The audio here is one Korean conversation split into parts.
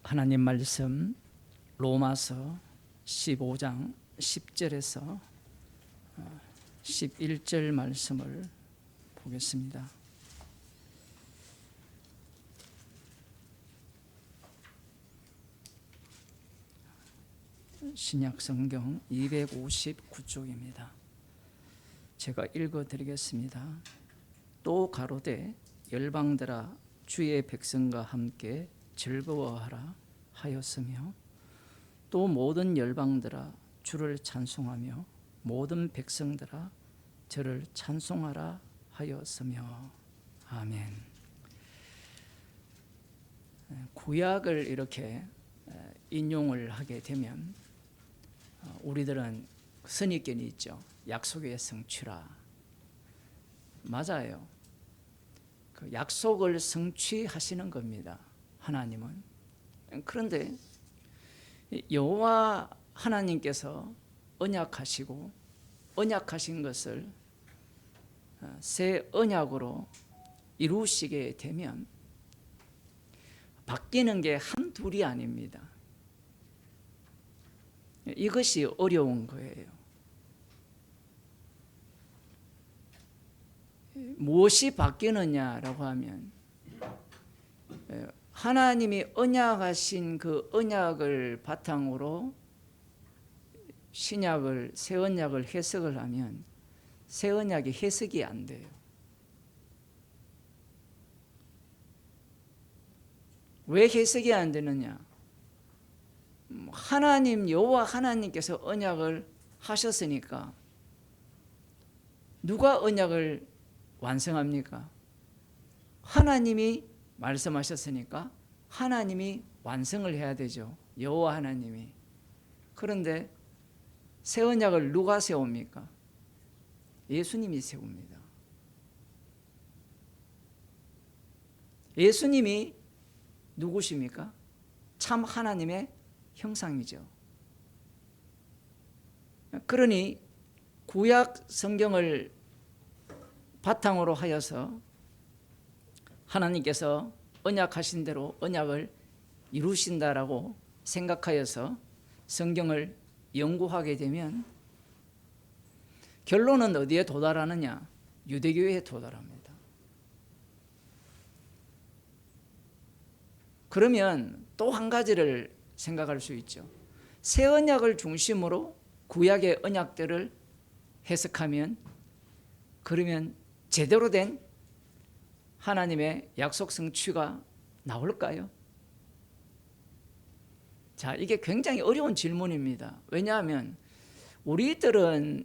하나님 말씀 로마서 15장 10절에서 11절 말씀을 보겠습니다. 신약성경 259쪽입니다. 제가 읽어드리겠습니다. 또 가로되 열방들아 주의 백성과 함께 즐거워하라 하였으며 또 모든 열방들아 주를 찬송하며 모든 백성들아 저를 찬송하라 하였으며 아멘. 구약을 이렇게 인용을 하게 되면 우리들은 선입견이 있죠. 약속의 성취라. 맞아요. 그 약속을 성취하시는 겁니다. 하나님은. 그런데 여호와 하나님께서 언약하시고 언약하신 것을 새 언약으로 이루시게 되면 바뀌는 게 한둘이 아닙니다. 이것이 어려운 거예요. 무엇이 바뀌느냐라고 하면 하나님이 언약하신 그 언약을 바탕으로 신약을 새 언약을 해석을 하면 새 언약이 해석이 안 돼요. 왜 해석이 안 되느냐? 하나님 여호와 하나님께서 언약을 하셨으니까 누가 언약을 완성합니까? 하나님이 말씀하셨으니까 하나님이 완성을 해야 되죠. 여호와 하나님이. 그런데 새 언약을 누가 세웁니까? 예수님이 세웁니다. 예수님이 누구십니까? 참 하나님의 형상이죠. 그러니 구약 성경을 바탕으로 하여서 하나님께서 언약하신 대로 언약을 이루신다라고 생각하여서 성경을 연구하게 되면 결론은 어디에 도달하느냐? 유대교에 도달합니다. 그러면 또 한 가지를 생각할 수 있죠. 새 언약을 중심으로 구약의 언약들을 해석하면 그러면 제대로 된 하나님의 약속 성취가 나올까요? 자, 이게 굉장히 어려운 질문입니다. 왜냐하면 우리들은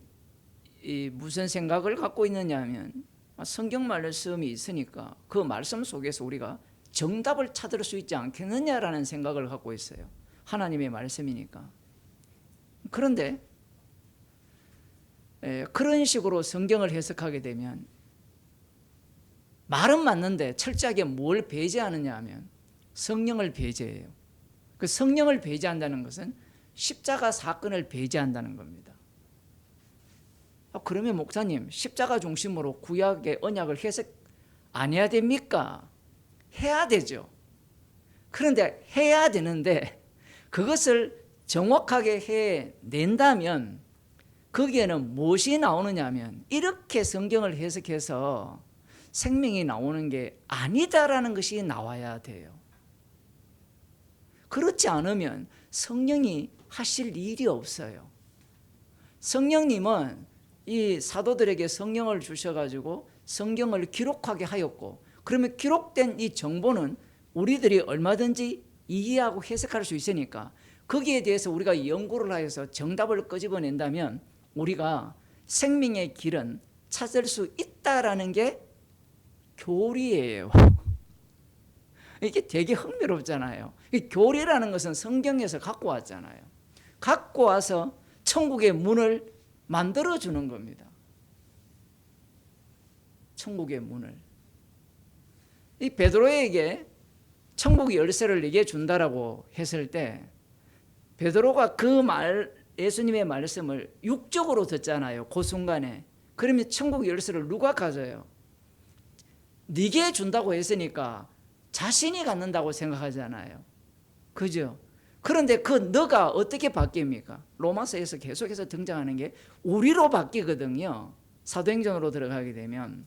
무슨 생각을 갖고 있느냐 하면 성경 말씀이 있으니까 그 말씀 속에서 우리가 정답을 찾을 수 있지 않겠느냐라는 생각을 갖고 있어요. 하나님의 말씀이니까. 그런데 그런 식으로 성경을 해석하게 되면 말은 맞는데 철저하게 뭘 배제하느냐 하면 성령을 배제해요. 그 성령을 배제한다는 것은 십자가 사건을 배제한다는 겁니다. 그러면 목사님, 십자가 중심으로 구약의 언약을 해석 안 해야 됩니까? 해야 되죠. 그런데 해야 되는데 그것을 정확하게 해낸다면 거기에는 무엇이 나오느냐 하면 이렇게 성경을 해석해서 생명이 나오는 게 아니다라는 것이 나와야 돼요. 그렇지 않으면 성령이 하실 일이 없어요. 성령님은 이 사도들에게 성령을 주셔가지고 성경을 기록하게 하였고 그러면 기록된 이 정보는 우리들이 얼마든지 이해하고 해석할 수 있으니까 거기에 대해서 우리가 연구를 하여서 정답을 끄집어낸다면 우리가 생명의 길은 찾을 수 있다라는 게 교리예요. 이게 되게 흥미롭잖아요. 교리라는 것은 성경에서 갖고 왔잖아요. 갖고 와서 천국의 문을 만들어주는 겁니다. 천국의 문을. 이 베드로에게 천국 열쇠를 얘기해 준다라고 했을 때 베드로가 그 예수님의 말씀을 육적으로 듣잖아요. 그 순간에. 그러면 천국 열쇠를 누가 가져요? 네게 준다고 했으니까 자신이 갖는다고 생각하잖아요. 그죠? 그런데 그 너가 어떻게 바뀝니까? 로마서에서 계속해서 등장하는 게 우리로 바뀌거든요. 사도행전으로 들어가게 되면.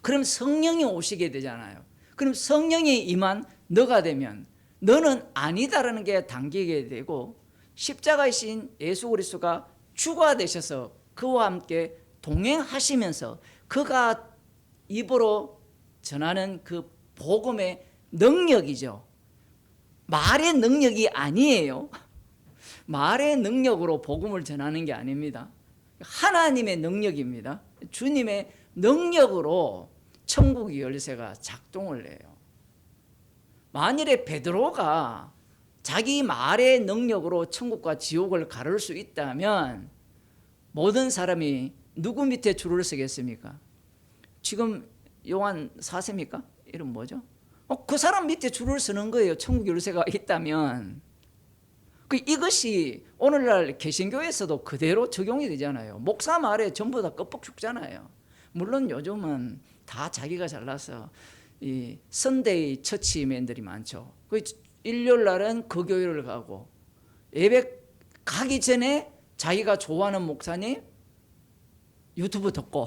그럼 성령이 오시게 되잖아요. 그럼 성령이 임한 너가 되면 너는 아니다라는 게 당기게 되고 십자가이신 예수 그리스도가 주가 되셔서 그와 함께 동행하시면서 그가 입으로 전하는 그 복음의 능력이죠. 말의 능력이 아니에요. 말의 능력으로 복음을 전하는 게 아닙니다. 하나님의 능력입니다. 주님의 능력으로 천국의 열쇠가 작동을 해요. 만일에 베드로가 자기 말의 능력으로 천국과 지옥을 가를 수 있다면 모든 사람이 누구 밑에 줄을 서겠습니까? 지금 요한 4세입니까? 이름 뭐죠? 그 사람 밑에 줄을 서는 거예요. 천국 열쇠가 있다면. 이것이 오늘날 개신교에서도 그대로 적용이 되잖아요. 목사 말에 전부 다 껍벅 죽잖아요. 물론 요즘은 다 자기가 잘나서 이 선데이 처치맨들이 많죠. 일요일 날은 그 교회를 가고 예배 가기 전에 자기가 좋아하는 목사님 유튜브 듣고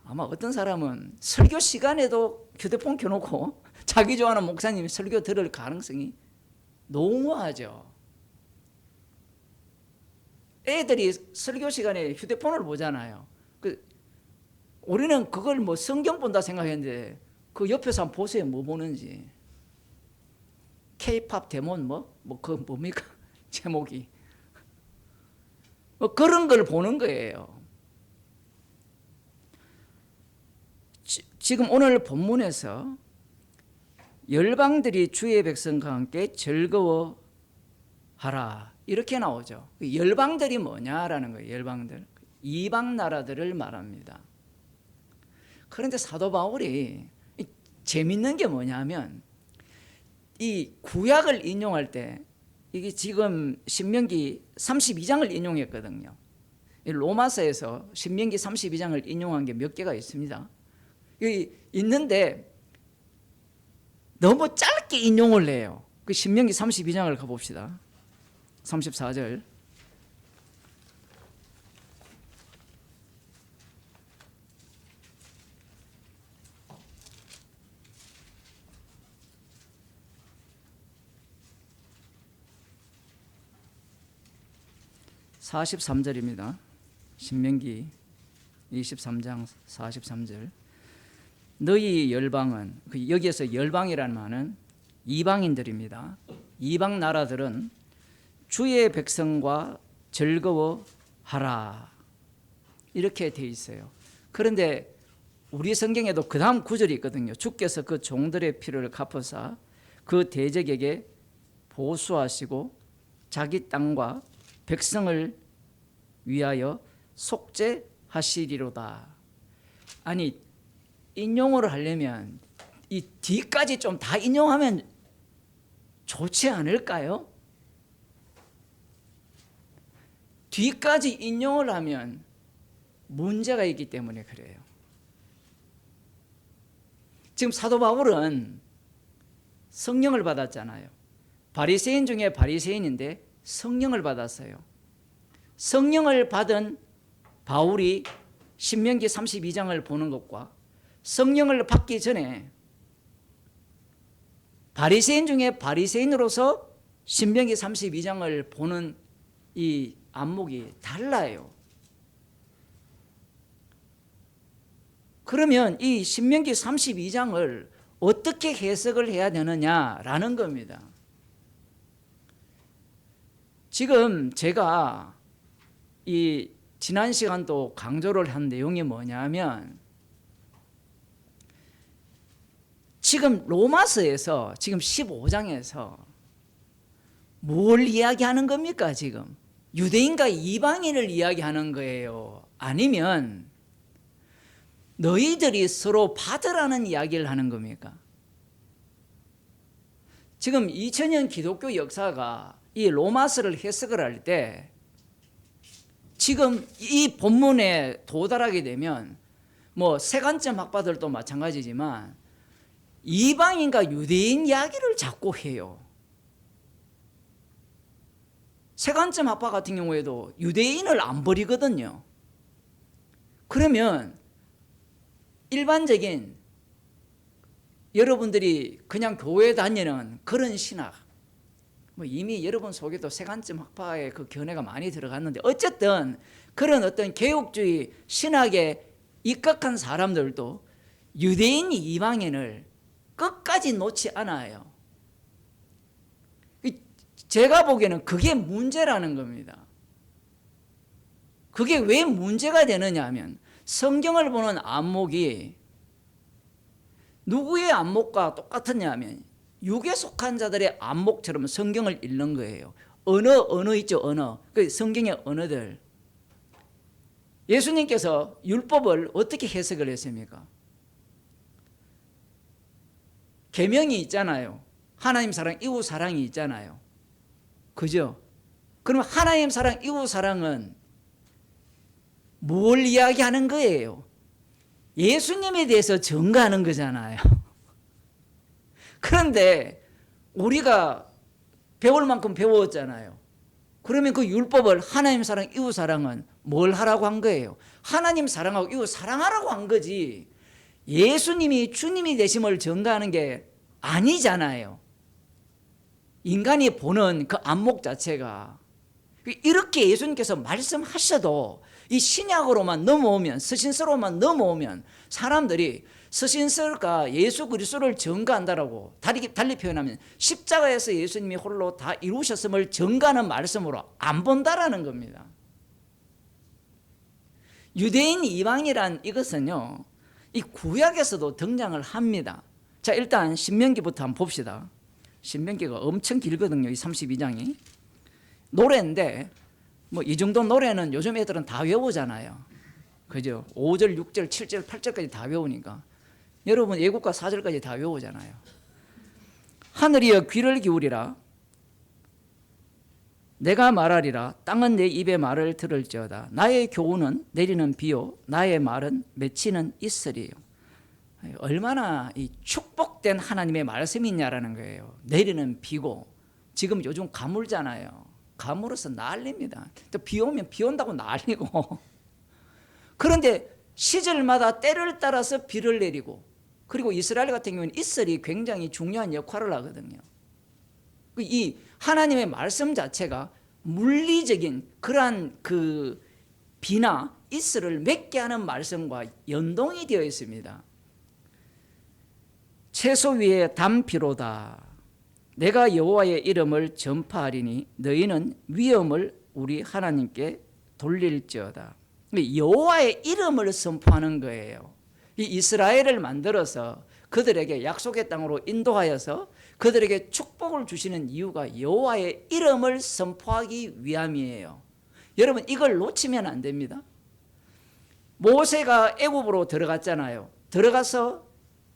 아마 어떤 사람은 설교 시간에도 휴대폰 켜놓고 자기 좋아하는 목사님 설교 들을 가능성이 너무하죠. 애들이 설교 시간에 휴대폰을 보잖아요. 우리는 그걸 뭐 성경 본다 생각했는데 그 옆에서 한번 보세요. 뭐 보는지. K-팝 데몬 그 뭡니까? 제목이. 그런 걸 보는 거예요. 지금 오늘 본문에서 열방들이 주의 백성과 함께 즐거워하라 이렇게 나오죠. 열방들이 뭐냐라는 거예요. 열방들. 이방 나라들을 말합니다. 그런데 사도 바울이 재밌는 게 뭐냐면 이 구약을 인용할 때 이게 지금 신명기 32장을 인용했거든요. 로마서에서 신명기 32장을 인용한 게 몇 개가 있습니다. 있는데 너무 짧게 인용을 해요. 그 신명기 32장을 가봅시다. 34절. (43절입니다) 신명기 23장 43절. 너희 열방은, 여기에서 열방이라는 말은 이방인들입니다. 이방 나라들은 주의 백성과 즐거워하라 이렇게 돼 있어요. 그런데 우리 성경에도 그 다음 구절이 있거든요. 주께서 그 종들의 피를 갚으사 그 대적에게 보수하시고 자기 땅과 백성을 위하여 속죄하시리로다. 아니, 인용을 하려면 이 뒤까지 좀 다 인용하면 좋지 않을까요? 뒤까지 인용을 하면 문제가 있기 때문에 그래요. 지금 사도 바울은 성령을 받았잖아요. 바리새인 중에 바리새인인데 성령을 받았어요. 성령을 받은 바울이 신명기 32장을 보는 것과 성령을 받기 전에 바리새인 중에 바리새인으로서 신명기 32장을 보는 이 안목이 달라요. 그러면 이 신명기 32장을 어떻게 해석을 해야 되느냐라는 겁니다. 지금 제가 이 지난 시간도 강조를 한 내용이 뭐냐면 지금 로마서에서 지금 15장에서 뭘 이야기하는 겁니까? 지금 유대인과 이방인을 이야기하는 거예요? 아니면 너희들이 서로 받으라는 이야기를 하는 겁니까? 지금 2000년 기독교 역사가 이 로마서를 해석을 할 때 지금 이 본문에 도달하게 되면 뭐 세관점 학파들도 마찬가지지만 이방인과 유대인 이야기를 자꾸 해요. 세간점 학파 같은 경우에도 유대인을 안 버리거든요. 그러면 일반적인 여러분들이 그냥 교회 다니는 그런 신학, 뭐 이미 여러분 속에도 세간점 학파의 그 견해가 많이 들어갔는데, 어쨌든 그런 어떤 개혁주의 신학에 입각한 사람들도 유대인 이방인을 끝까지 놓지 않아요. 제가 보기에는 그게 문제라는 겁니다. 그게 왜 문제가 되느냐 하면, 성경을 보는 안목이 누구의 안목과 똑같았냐 하면 육에 속한 자들의 안목처럼 성경을 읽는 거예요. 언어 있죠, 언어. 그 성경의 언어들. 예수님께서 율법을 어떻게 해석을 했습니까? 계명이 있잖아요. 하나님 사랑, 이웃 사랑이 있잖아요. 그죠? 그럼 하나님 사랑, 이웃 사랑은 뭘 이야기하는 거예요? 예수님에 대해서 증거하는 거잖아요. 그런데 우리가 배울 만큼 배웠잖아요. 그러면 그 율법을 하나님 사랑, 이웃 사랑은 뭘 하라고 한 거예요? 하나님 사랑하고 이웃 사랑하라고 한 거지, 예수님이 주님이 되심을 증거하는 게 아니잖아요. 인간이 보는 그 안목 자체가. 이렇게 예수님께서 말씀하셔도 이 신약으로만 넘어오면, 서신서로만 넘어오면 사람들이 서신서가 예수 그리스도를 증거한다라고, 달리 표현하면 십자가에서 예수님이 홀로 다 이루셨음을 증거하는 말씀으로 안 본다라는 겁니다. 유대인 이방이란 이것은요, 이 구약에서도 등장을 합니다. 자, 일단 신명기부터 한번 봅시다. 신명기가 엄청 길거든요. 이 32장이 노래인데, 뭐 이 정도 노래는 요즘 애들은 다 외우잖아요. 그죠? 5절, 6절, 7절, 8절까지 다 외우니까. 여러분 예국과 4절까지 다 외우잖아요. 하늘이여 귀를 기울이라. 내가 말하리라. 땅은 내 입의 말을 들을지어다. 나의 교훈은 내리는 비요, 나의 말은 맺히는 이슬이에요. 얼마나 이 축복된 하나님의 말씀이냐라는 거예요. 내리는 비고, 지금 요즘 가물잖아요. 가물어서 난립니다. 또 비 오면 비 온다고 난리고. 그런데 시절마다 때를 따라서 비를 내리고, 그리고 이스라엘 같은 경우는 이슬이 굉장히 중요한 역할을 하거든요. 이 하나님의 말씀 자체가 물리적인 그러한 그 비나 이슬을 맺게 하는 말씀과 연동이 되어 있습니다. 채소 위에 담비로다. 내가 여호와의 이름을 전파하리니 너희는 위엄을 우리 하나님께 돌릴지어다. 여호와의 이름을 선포하는 거예요. 이 이스라엘을 만들어서 그들에게 약속의 땅으로 인도하여서 그들에게 축복을 주시는 이유가 여호와의 이름을 선포하기 위함이에요. 여러분 이걸 놓치면 안 됩니다. 모세가 애굽으로 들어갔잖아요. 들어가서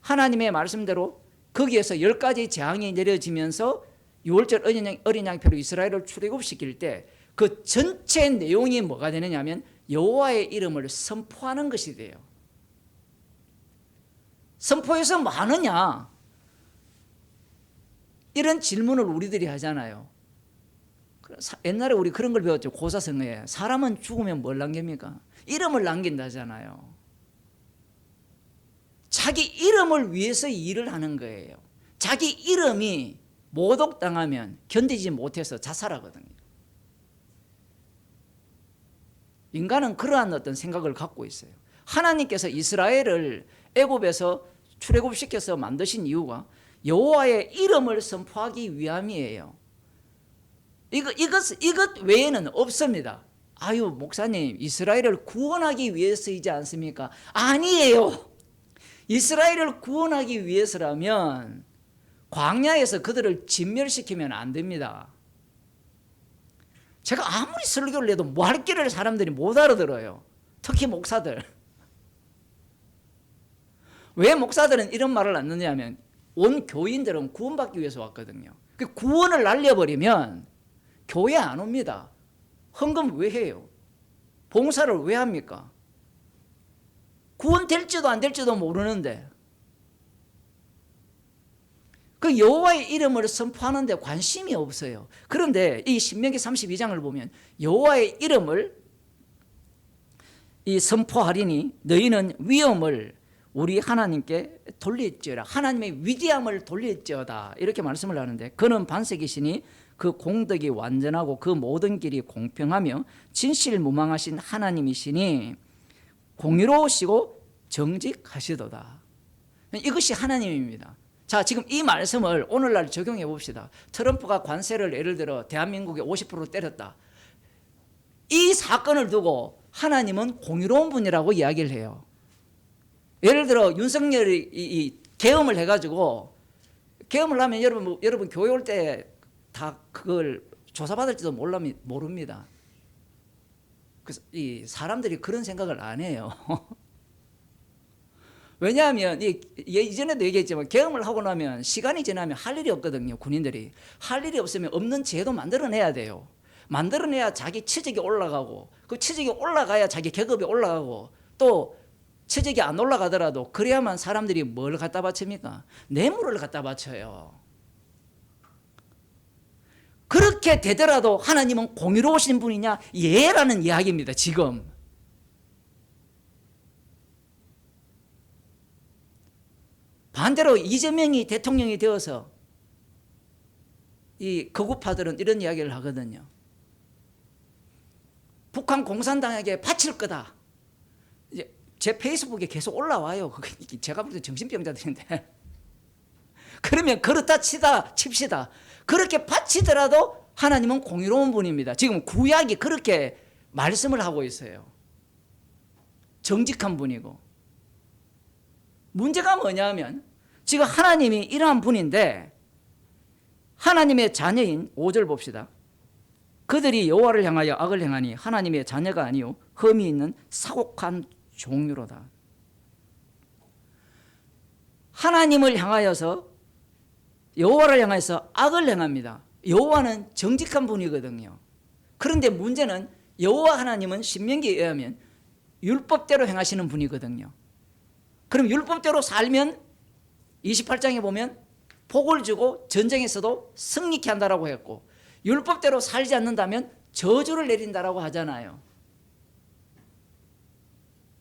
하나님의 말씀대로 거기에서 10가지 재앙이 내려지면서 6월절 어린 양표로 이스라엘을 출애굽시킬 때 그 전체 내용이 뭐가 되느냐 하면 여호와의 이름을 선포하는 것이 돼요. 선포해서 뭐 하느냐? 이런 질문을 우리들이 하잖아요. 옛날에 우리 그런 걸 배웠죠. 고사성어에 사람은 죽으면 뭘 남깁니까? 이름을 남긴다잖아요. 자기 이름을 위해서 일을 하는 거예요. 자기 이름이 모독당하면 견디지 못해서 자살하거든요. 인간은 그러한 어떤 생각을 갖고 있어요. 하나님께서 이스라엘을 애굽에서 출애굽시켜서 만드신 이유가 여호와의 이름을 선포하기 위함이에요. 이것 외에는 없습니다. 아유 목사님, 이스라엘을 구원하기 위해서이지 않습니까? 아니에요. 이스라엘을 구원하기 위해서라면 광야에서 그들을 진멸시키면 안 됩니다. 제가 아무리 설교를 해도 뭐 할 길을 사람들이 못 알아들어요. 특히 목사들. 왜 목사들은 이런 말을 안 듣냐면 온 교인들은 구원받기 위해서 왔거든요. 그 구원을 날려버리면 교회 안 옵니다. 헌금 왜 해요? 봉사를 왜 합니까? 구원될지도 안 될지도 모르는데. 그 여호와의 이름을 선포하는 데 관심이 없어요. 그런데 이 신명기 32장을 보면 여호와의 이름을 이 선포하리니 너희는 위엄을 우리 하나님께 돌릴지어다. 하나님의 위대함을 돌릴지어다. 이렇게 말씀을 하는데 그는 반석이시니 그 공덕이 완전하고 그 모든 길이 공평하며 진실무망하신 하나님이시니 공의로우시고 정직하시도다. 이것이 하나님입니다. 자, 지금 이 말씀을 오늘날 적용해 봅시다. 트럼프가 관세를 예를 들어 대한민국에 50% 때렸다. 이 사건을 두고 하나님은 공의로운 분이라고 이야기를 해요. 예를 들어 윤석열이 이 계엄을 해가지고 계엄을 하면 여러분 교회 올 때 다 그걸 조사받을지도 모릅니다. 그래서 이 사람들이 그런 생각을 안 해요. 왜냐하면 이전에도 얘기했지만 계엄을 하고 나면 시간이 지나면 할 일이 없거든요. 군인들이 할 일이 없으면 없는 제도 만들어내야 돼요. 만들어내야 자기 취직이 올라가고 그 취직이 올라가야 자기 계급이 올라가고 또 취직이 안 올라가더라도 그래야만 사람들이 뭘 갖다 바칩니까? 뇌물을 갖다 바쳐요. 그렇게 되더라도 하나님은 공의로우신 분이냐? 예라는 이야기입니다. 지금 반대로 이재명이 대통령이 되어서 이 거구파들은 이런 이야기를 하거든요. 북한 공산당에게 바칠 거다. 이제 제 페이스북에 계속 올라와요. 제가 볼 때 정신병자들인데. 그러면 그렇다 칩시다. 그렇게 바치더라도 하나님은 공의로운 분입니다. 지금 구약이 그렇게 말씀을 하고 있어요. 정직한 분이고. 문제가 뭐냐면 지금 하나님이 이러한 분인데 하나님의 자녀인 5절 봅시다. 그들이 여호와를 향하여 악을 행하니 하나님의 자녀가 아니요 흠이 있는 사곡한 종류로다. 하나님을 향하여서 여호와를 향해서 악을 행합니다. 여호와는 정직한 분이거든요. 그런데 문제는 여호와 하나님은 신명기에 의하면 율법대로 행하시는 분이거든요. 그럼 율법대로 살면 28장에 보면 복을 주고 전쟁에서도 승리케 한다라고 했고 율법대로 살지 않는다면 저주를 내린다라고 하잖아요.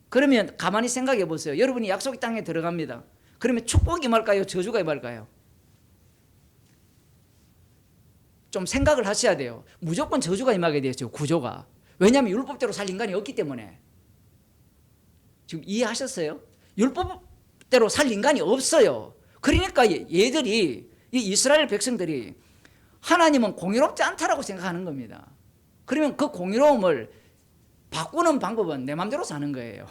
그러면 가만히 생각해 보세요. 여러분이 약속의 땅에 들어갑니다. 그러면 축복이 임할까요? 저주가 임할까요? 좀 생각을 하셔야 돼요. 무조건 저주가 임하게 되죠. 구조가. 왜냐하면 율법대로 살 인간이 없기 때문에. 지금 이해하셨어요? 율법대로 살 인간이 없어요. 그러니까 얘들이 이 이스라엘 백성들이 하나님은 공의롭지 않다라고 생각하는 겁니다. 그러면 그 공의로움을 바꾸는 방법은 내 마음대로 사는 거예요.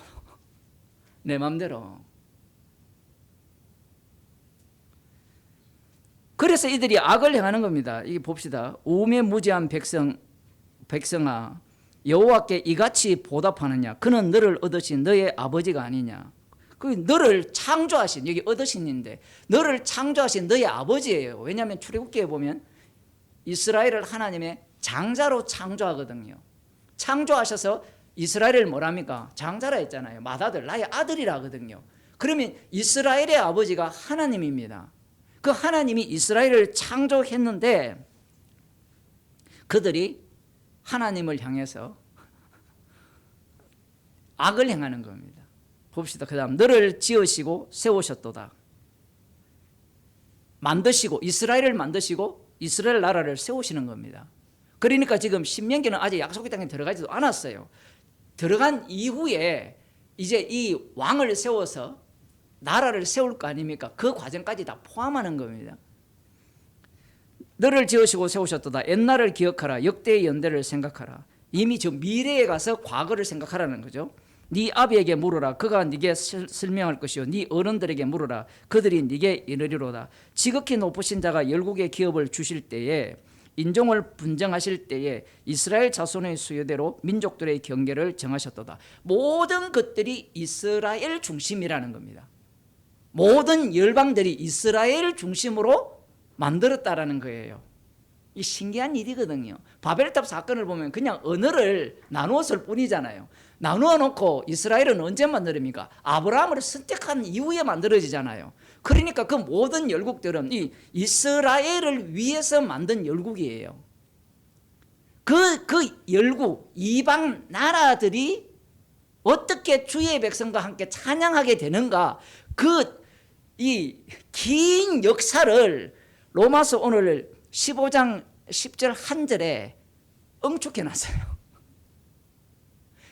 내 마음대로. 그래서 이들이 악을 행하는 겁니다. 이게 봅시다. 우매무지한 백성아 여호와께 이같이 보답하느냐? 그는 너를 얻으신 너의 아버지가 아니냐? 그 너를 창조하신, 여기 얻으신인데 너를 창조하신 너의 아버지예요. 왜냐하면 출애굽기에 보면 이스라엘을 하나님의 장자로 창조하거든요. 창조하셔서 이스라엘을 뭐랍니까? 장자라 했잖아요. 맏아들, 나의 아들이라 하거든요. 그러면 이스라엘의 아버지가 하나님입니다. 그 하나님이 이스라엘을 창조했는데 그들이 하나님을 향해서 악을 행하는 겁니다. 봅시다. 그 다음 너를 지으시고 세우셨도다. 만드시고 이스라엘을 만드시고 이스라엘 나라를 세우시는 겁니다. 그러니까 지금 신명기는 아직 약속의 땅에 들어가지도 않았어요. 들어간 이후에 이제 이 왕을 세워서 나라를 세울 거 아닙니까? 그 과정까지 다 포함하는 겁니다. 너를 지으시고 세우셨도다. 옛날을 기억하라. 역대의 연대를 생각하라. 이미 저 미래에 가서 과거를 생각하라는 거죠. 네 아비에게 물으라. 그가 네게 설명할 것이요. 네 어른들에게 물으라. 그들이 네게 이르리로다. 지극히 높으신 자가 열국의 기업을 주실 때에 인종을 분정하실 때에 이스라엘 자손의 수요대로 민족들의 경계를 정하셨도다. 모든 것들이 이스라엘 중심이라는 겁니다. 모든 열방들이 이스라엘 중심으로 만들었다라는 거예요. 이 신기한 일이거든요. 바벨탑 사건을 보면 그냥 언어를 나누었을 뿐이잖아요. 나누어 놓고 이스라엘은 언제 만들입니까? 아브라함을 선택한 이후에 만들어지잖아요. 그러니까 그 모든 열국들은 이 이스라엘을 위해서 만든 열국이에요. 그 열국, 이방 나라들이 어떻게 주의 백성과 함께 찬양하게 되는가, 이 긴 역사를 로마서 오늘 15장 10절 한 절에 응축해 놨어요.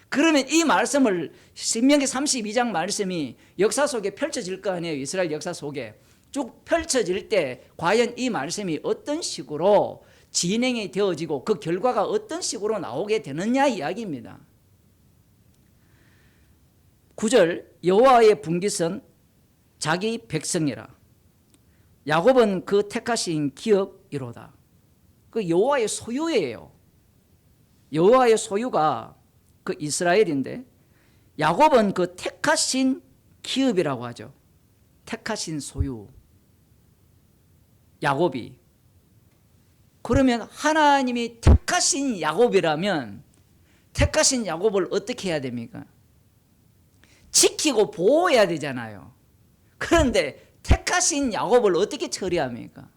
그러면 이 말씀을 신명기 32장 말씀이 역사 속에 펼쳐질 거 아니에요. 이스라엘 역사 속에 쭉 펼쳐질 때 과연 이 말씀이 어떤 식으로 진행이 되어지고 그 결과가 어떤 식으로 나오게 되느냐 이야기입니다. 9절, 여호와의 분깃은 자기 백성이라. 야곱은 그 택하신 기업이로다. 그 여호와의 소유예요. 여호와의 소유가 그 이스라엘인데, 야곱은 그 택하신 기업이라고 하죠. 택하신 소유. 야곱이. 그러면 하나님이 택하신 야곱이라면 택하신 야곱을 어떻게 해야 됩니까? 지키고 보호해야 되잖아요. 그런데 택하신 야곱을 어떻게 처리합니까?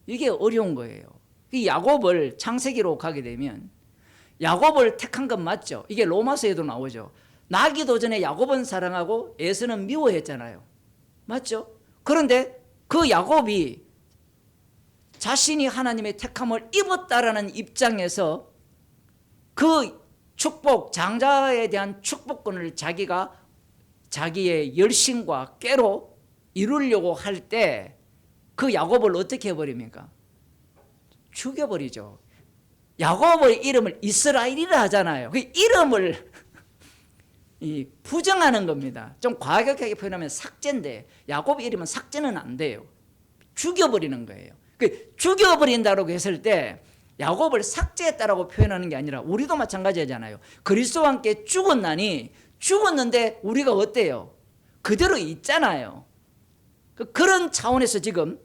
이게 어려운 거예요. 이 야곱을 창세기로 가게 되면 야곱을 택한 건 맞죠. 이게 로마서에도 나오죠. 나기도 전에 야곱은 사랑하고 에서는 미워했잖아요. 맞죠? 그런데 그 야곱이 자신이 하나님의 택함을 입었다라는 입장에서 그 축복, 장자에 대한 축복권을 자기가 자기의 열심과 꾀로 이루려고 할 때 그 야곱을 어떻게 해버립니까? 죽여버리죠. 야곱의 이름을 이스라엘이라 하잖아요. 그 이름을 부정하는 겁니다. 좀 과격하게 표현하면 삭제인데 야곱의 이름은 삭제는 안 돼요. 죽여버리는 거예요. 죽여버린다고 했을 때 야곱을 삭제했다라고 표현하는 게 아니라 우리도 마찬가지잖아요. 그리스도와 함께 죽었나니 죽었는데 우리가 어때요? 그대로 있잖아요. 그런 차원에서 지금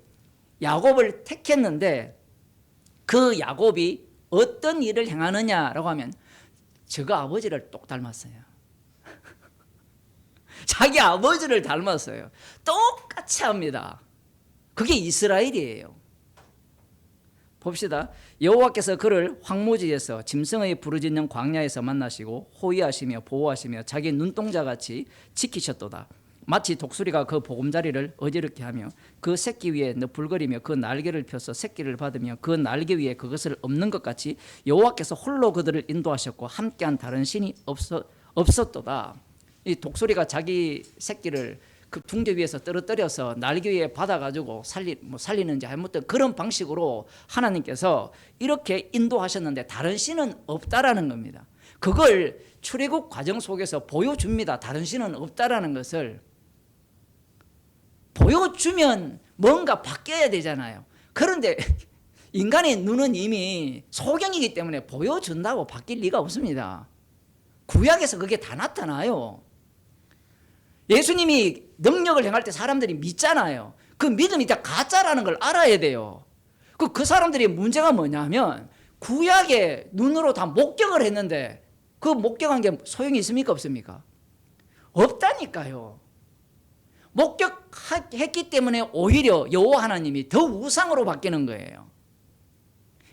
야곱을 택했는데 그 야곱이 어떤 일을 행하느냐라고 하면 저거 아버지를 똑 닮았어요. 자기 아버지를 닮았어요. 똑같이 합니다. 그게 이스라엘이에요. 봅시다. 여호와께서 그를 황무지에서 짐승의 부르짖는 광야에서 만나시고 호위하시며 보호하시며 자기 눈동자같이 지키셨도다. 마치 독수리가 그 보금자리를 어지럽게 하며 그 새끼 위에 너풀거리며 그 날개를 펴서 새끼를 받으며 그 날개 위에 그것을 엎는 것 같이 여호와께서 홀로 그들을 인도하셨고 함께한 다른 신이 없었도다. 이 독수리가 자기 새끼를 그 둥지 위에서 떨어뜨려서 날개 위에 받아가지고 살리는지 잘못된 그런 방식으로 하나님께서 이렇게 인도하셨는데 다른 신은 없다라는 겁니다. 그걸 출애굽 과정 속에서 보여줍니다. 다른 신은 없다라는 것을 보여주면 뭔가 바뀌어야 되잖아요. 그런데 인간의 눈은 이미 소경이기 때문에 보여준다고 바뀔 리가 없습니다. 구약에서 그게 다 나타나요. 예수님이 능력을 행할 때 사람들이 믿잖아요. 그 믿음이 다 가짜라는 걸 알아야 돼요. 그 사람들이 문제가 뭐냐면 구약의 눈으로 다 목격을 했는데 그 목격한 게 소용이 있습니까? 없습니까? 없다니까요. 목격했기 때문에 오히려 여호와 하나님이 더 우상으로 바뀌는 거예요.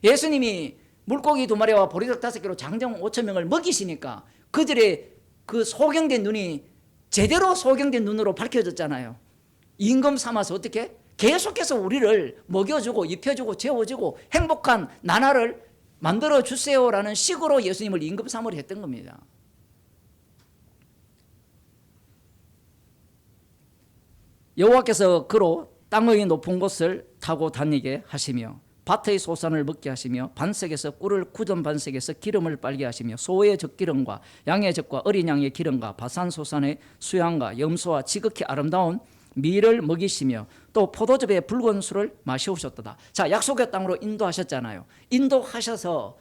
예수님이 물고기 2마리와 보리떡 5개로 장정 5,000명을 먹이시니까 그들의 그 소경된 눈이 제대로 소경된 눈으로 밝혀졌잖아요. 임금 삼아서 어떻게? 계속해서 우리를 먹여주고 입혀주고 재워주고 행복한 나날을 만들어주세요라는 식으로 예수님을 임금 삼으로 했던 겁니다. 여호와께서 그로 땅의 높은 곳을 타고 다니게 하시며 밭의 소산을 먹게 하시며 반석에서 꿀을 굳은 반석에서 기름을 빨게 하시며 소의 젖기름과 양의 젖과 어린 양의 기름과 바산 소산의 수양과 염소와 지극히 아름다운 밀을 먹이시며 또 포도즙의 붉은 술을 마시우셨도다. 자, 약속의 땅으로 인도하셨잖아요. 인도하셔서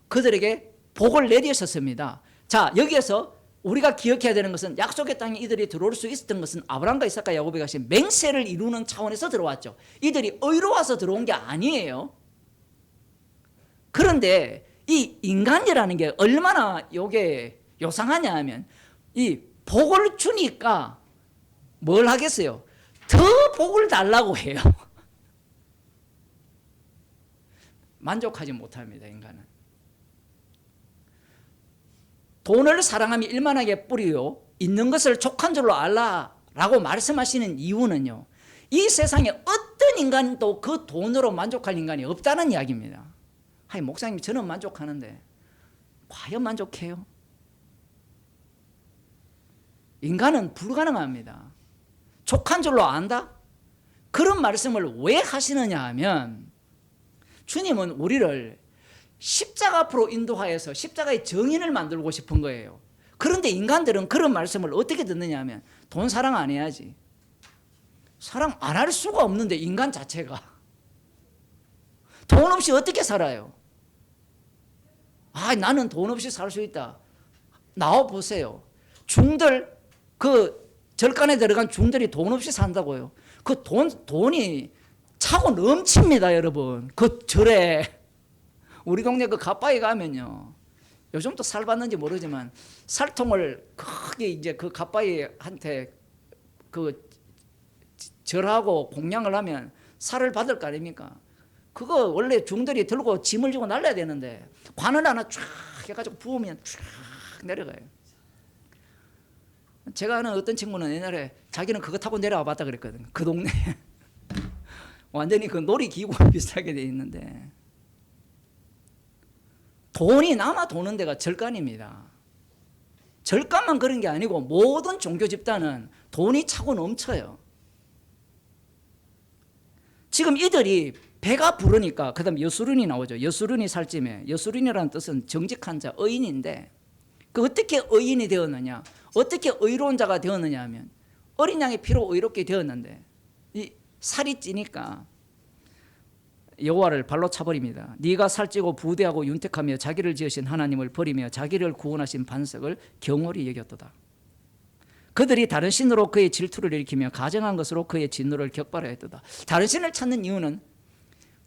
그들에게 복을 내리셨습니다. 자, 여기에서 우리가 기억해야 되는 것은 약속의 땅에 이들이 들어올 수 있었던 것은 아브라함과 이삭과 야곱이 가신 맹세를 이루는 차원에서 들어왔죠. 이들이 의로워서 들어온 게 아니에요. 그런데 이 인간이라는 게 얼마나 요게 요상하냐 하면 이 복을 주니까 뭘 하겠어요? 더 복을 달라고 해요. 만족하지 못합니다, 인간은. 돈을 사랑하며 일만하게 뿌리요 있는 것을 족한 줄로 알라라고 말씀하시는 이유는요, 이 세상에 어떤 인간도 그 돈으로 만족할 인간이 없다는 이야기입니다. 아니, 목사님, 저는 만족하는데 과연 만족해요? 인간은 불가능합니다. 족한 줄로 안다? 그런 말씀을 왜 하시느냐 하면, 주님은 우리를 십자가 앞으로 인도하여서 십자가의 정인을 만들고 싶은 거예요. 그런데 인간들은 그런 말씀을 어떻게 듣느냐 하면, 돈 사랑 안 해야지. 사랑 안 할 수가 없는데, 인간 자체가 돈 없이 어떻게 살아요? 아, 나는 돈 없이 살 수 있다. 나와 보세요. 중들, 그 절간에 들어간 중들이 돈 없이 산다고요. 그 돈이 차고 넘칩니다, 여러분. 그 절에 우리 동네 그 가빠에 가면요, 요즘 또 살 받는지 모르지만 살통을 크게 이제 그 가빠이한테 그 절하고 공양을 하면 살을 받을 거 아닙니까? 그거 원래 중들이 들고 짐을 지고 날라야 되는데 관을 하나 쫙 해가지고 부으면 쫙 내려가요. 제가 아는 어떤 친구는 옛날에 자기는 그거 타고 내려와 봤다 그랬거든요. 그 동네 완전히 그 놀이기구 비슷하게 돼 있는데, 돈이 남아 도는 데가 절간입니다. 절간만 그런 게 아니고 모든 종교 집단은 돈이 차고 넘쳐요. 지금 이들이 배가 부르니까, 그 다음 여수run이 나오죠. 여수run이 살찜에, 여수run이라는 뜻은 정직한 자, 의인인데, 그 어떻게 의인이 되었느냐, 어떻게 의로운 자가 되었느냐 하면, 어린 양의 피로 의롭게 되었는데, 이 살이 찌니까 여호와를 발로 차버립니다. 네가 살찌고 부대하고 윤택하며 자기를 지으신 하나님을 버리며 자기를 구원하신 반석을 경홀히 여겼도다. 그들이 다른 신으로 그의 질투를 일으키며 가정한 것으로 그의 진노를 격발하였도다. 다른 신을 찾는 이유는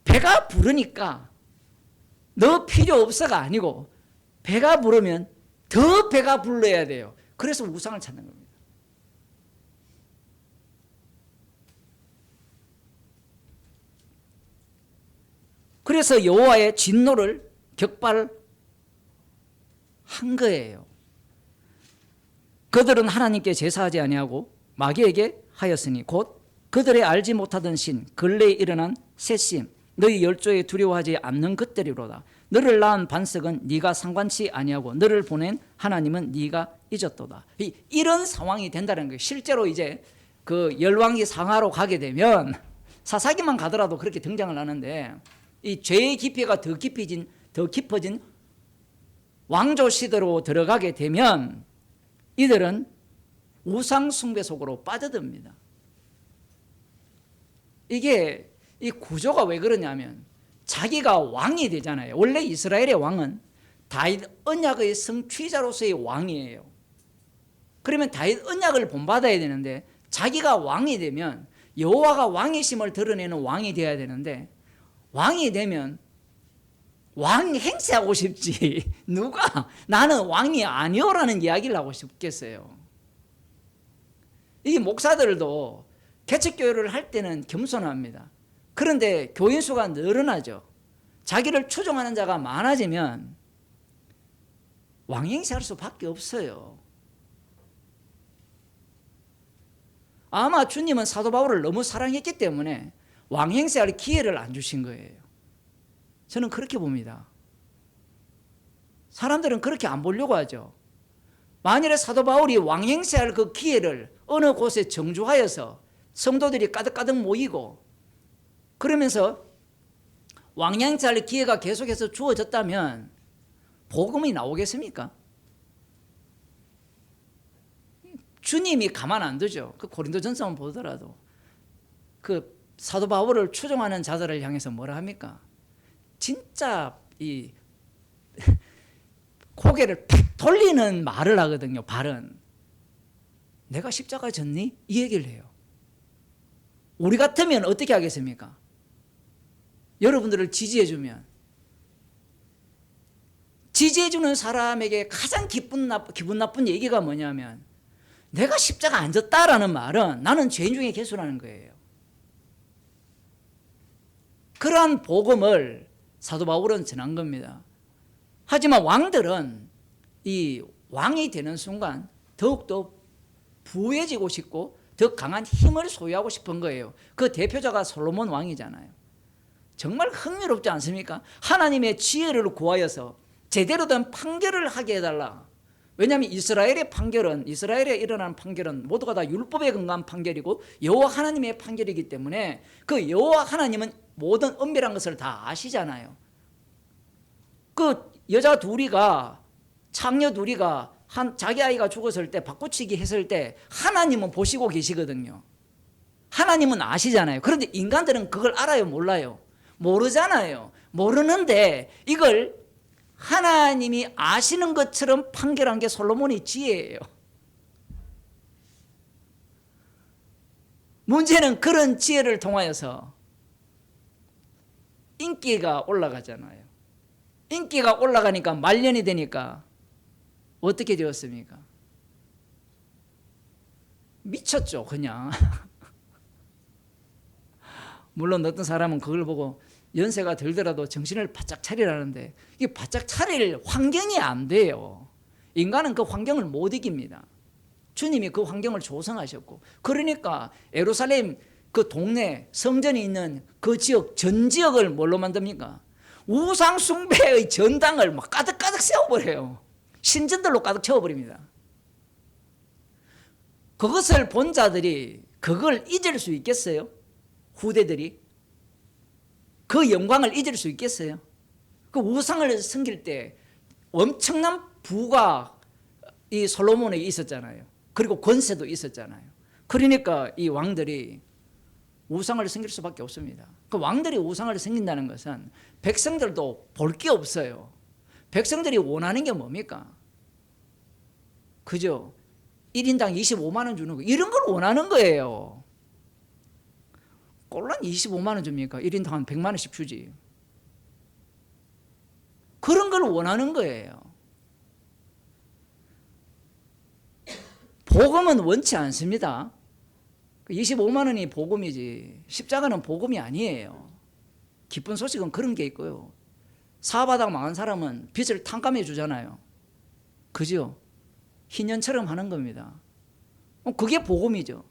배가 부르니까 너 필요 없어가 아니고, 배가 부르면 더 배가 불러야 돼요. 그래서 우상을 찾는 겁니다. 그래서 여호와의 진노를 격발한 거예요. 그들은 하나님께 제사하지 아니하고 마귀에게 하였으니 곧 그들의 알지 못하던 신, 근래에 일어난 새 신, 너희 열조에 두려워하지 않는 것들이로다. 너를 낳은 반석은 네가 상관치 아니하고 너를 보낸 하나님은 네가 잊었도다. 이런 상황이 된다는 거예요. 실제로 이제 그 열왕기 상하로 가게 되면, 사사기만 가더라도 그렇게 등장을 하는데, 이 죄의 깊이가 더 깊어진 왕조 시대로 들어가게 되면 이들은 우상 숭배 속으로 빠져듭니다. 이게 이 구조가 왜 그러냐면, 자기가 왕이 되잖아요. 원래 이스라엘의 왕은 다윗 언약의 성취자로서의 왕이에요. 그러면 다윗 언약을 본받아야 되는데, 자기가 왕이 되면 여호와가 왕이심을 드러내는 왕이 되어야 되는데, 왕이 되면 왕 행세하고 싶지 누가 나는 왕이 아니오라는 이야기를 하고 싶겠어요. 이 목사들도 개척교회를 할 때는 겸손합니다. 그런데 교인 수가 늘어나죠. 자기를 추종하는 자가 많아지면 왕 행세할 수밖에 없어요. 아마 주님은 사도 바울을 너무 사랑했기 때문에 왕 행세할 기회를 안 주신 거예요. 저는 그렇게 봅니다. 사람들은 그렇게 안 보려고 하죠. 만일에 사도 바울이 왕 행세할 그 기회를 어느 곳에 정주하여서 성도들이 가득가득 모이고 그러면서 왕 행세할 기회가 계속해서 주어졌다면 복음이 나오겠습니까? 주님이 가만 안 두죠. 그 고린도전서만 보더라도 그 사도 바울을 추종하는 자들을 향해서 뭐라 합니까? 진짜 이 고개를 팍 돌리는 말을 하거든요. 발은 내가 십자가 졌니? 이 얘기를 해요. 우리 같으면 어떻게 하겠습니까? 여러분들을 지지해주면, 지지해주는 사람에게 가장 기분 나쁜 얘기가 뭐냐면, 내가 십자가 안 졌다라는 말은 나는 죄인 중에 괴수라는 거예요. 그러한 복음을 사도 바울은 전한 겁니다. 하지만 왕들은 이 왕이 되는 순간 더욱더 부해지고 싶고 더 강한 힘을 소유하고 싶은 거예요. 그 대표자가 솔로몬 왕이잖아요. 정말 흥미롭지 않습니까? 하나님의 지혜를 구하여서 제대로 된 판결을 하게 해달라. 왜냐하면 이스라엘에 일어나는 판결은 모두가 다 율법에 근거한 판결이고 여호와 하나님의 판결이기 때문에 그 여호와 하나님은 모든 은밀한 것을 다 아시잖아요. 그 여자 둘이가 창녀 둘이가 자기 아이가 죽었을 때 바꾸치기 했을 때 하나님은 보시고 계시거든요. 하나님은 아시잖아요. 그런데 인간들은 그걸 알아요, 몰라요? 모르잖아요. 모르는데 이걸 하나님이 아시는 것처럼 판결한 게 솔로몬의 지혜예요. 문제는 그런 지혜를 통하여서 인기가 올라가잖아요. 인기가 올라가니까 말년이 되니까 어떻게 되었습니까? 미쳤죠, 그냥. 물론 어떤 사람은 그걸 보고 연세가 들더라도 정신을 바짝 차리라는데 이게 바짝 차릴 환경이 안 돼요. 인간은 그 환경을 못 이깁니다. 주님이 그 환경을 조성하셨고, 그러니까 예루살렘 그 동네 성전이 있는 그 지역 전 지역을 뭘로 만듭니까? 우상 숭배의 전당을 막 가득가득 세워버려요. 신전들로 가득 채워버립니다. 그것을 본 자들이 그걸 잊을 수 있겠어요? 후대들이 그 영광을 잊을 수 있겠어요? 그 우상을 섬길 때 엄청난 부가 이 솔로몬에게 있었잖아요. 그리고 권세도 있었잖아요. 그러니까 이 왕들이 우상을 섬길 수밖에 없습니다. 그 왕들이 우상을 섬긴다는 것은 백성들도 볼 게 없어요. 백성들이 원하는 게 뭡니까? 그죠? 1인당 25만 원 주는 거, 이런 걸 원하는 거예요. 꼴랑 25만 원 줍니까? 1인당 한 100만 원씩 주지. 그런 걸 원하는 거예요. 복음은 원치 않습니다. 25만 원이 복음이지 십자가는 복음이 아니에요. 기쁜 소식은 그런 게 있고요. 사업하다가 망한 사람은 빚을 탕감해 주잖아요. 그죠? 희년처럼 하는 겁니다. 그게 복음이죠.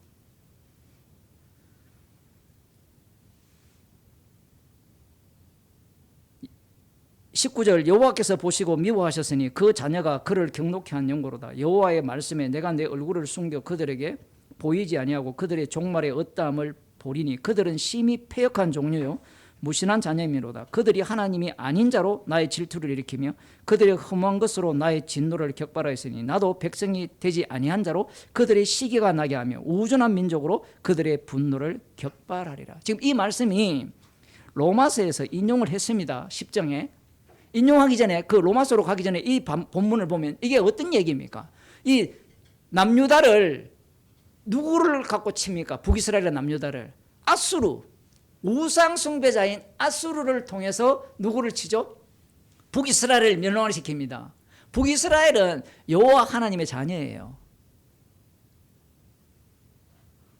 (19절) 여호와께서 보시고 미워하셨으니 그 자녀가 그를 경록케 한 영고로다. 여호와의 말씀에 내가 내 얼굴을 숨겨 그들에게 보이지 아니하고 그들의 종말의 어떠함을 보리니 그들은 심히 패역한 종류요 무신한 자녀이미로다. 그들이 하나님이 아닌 자로 나의 질투를 일으키며 그들의 흠한 것으로 나의 진노를 격발하였으니 나도 백성이 되지 아니한 자로 그들의 시기가 나게 하며 우준한 민족으로 그들의 분노를 격발하리라. 지금 이 말씀이 로마서에서 인용을 했습니다. 10장에 인용하기 전에 그 로마서로 가기 전에 이 본문을 보면 이게 어떤 얘기입니까? 이 남유다를 누구를 갖고 칩니까? 북이스라엘의 남유다를 아수르, 우상 숭배자인 아수르를 통해서 누구를 치죠? 북이스라엘을 멸망을 시킵니다. 북이스라엘은 여호와 하나님의 자녀예요.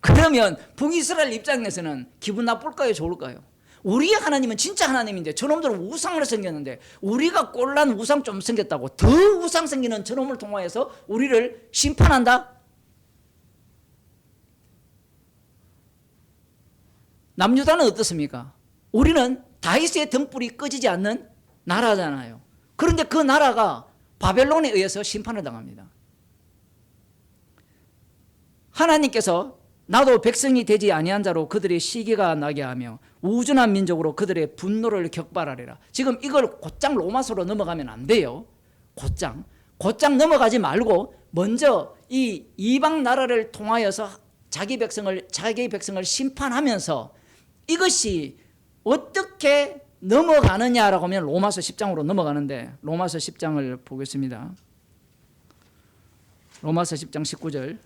그러면 북이스라엘 입장에서는 기분 나쁠까요? 좋을까요? 우리 하나님은 진짜 하나님인데 저놈들은 우상을 섬겼는데 우리가 꼴난 우상 좀 섬겼다고 더 우상 섬기는 저놈을 통하여서 우리를 심판한다? 남유다는 어떻습니까? 우리는 다윗의 등불이 꺼지지 않는 나라잖아요. 그런데 그 나라가 바벨론에 의해서 심판을 당합니다. 하나님께서 나도 백성이 되지 아니한 자로 그들의 시기가 나게 하며 우준한 민족으로 그들의 분노를 격발하리라. 지금 이걸 곧장 로마서로 넘어가면 안 돼요. 곧장 넘어가지 말고 먼저 이 이방 나라를 통하여서 자기 백성을 심판하면서 이것이 어떻게 넘어가느냐라고 하면 로마서 10장으로 넘어가는데 로마서 10장을 보겠습니다. 로마서 10장 19절.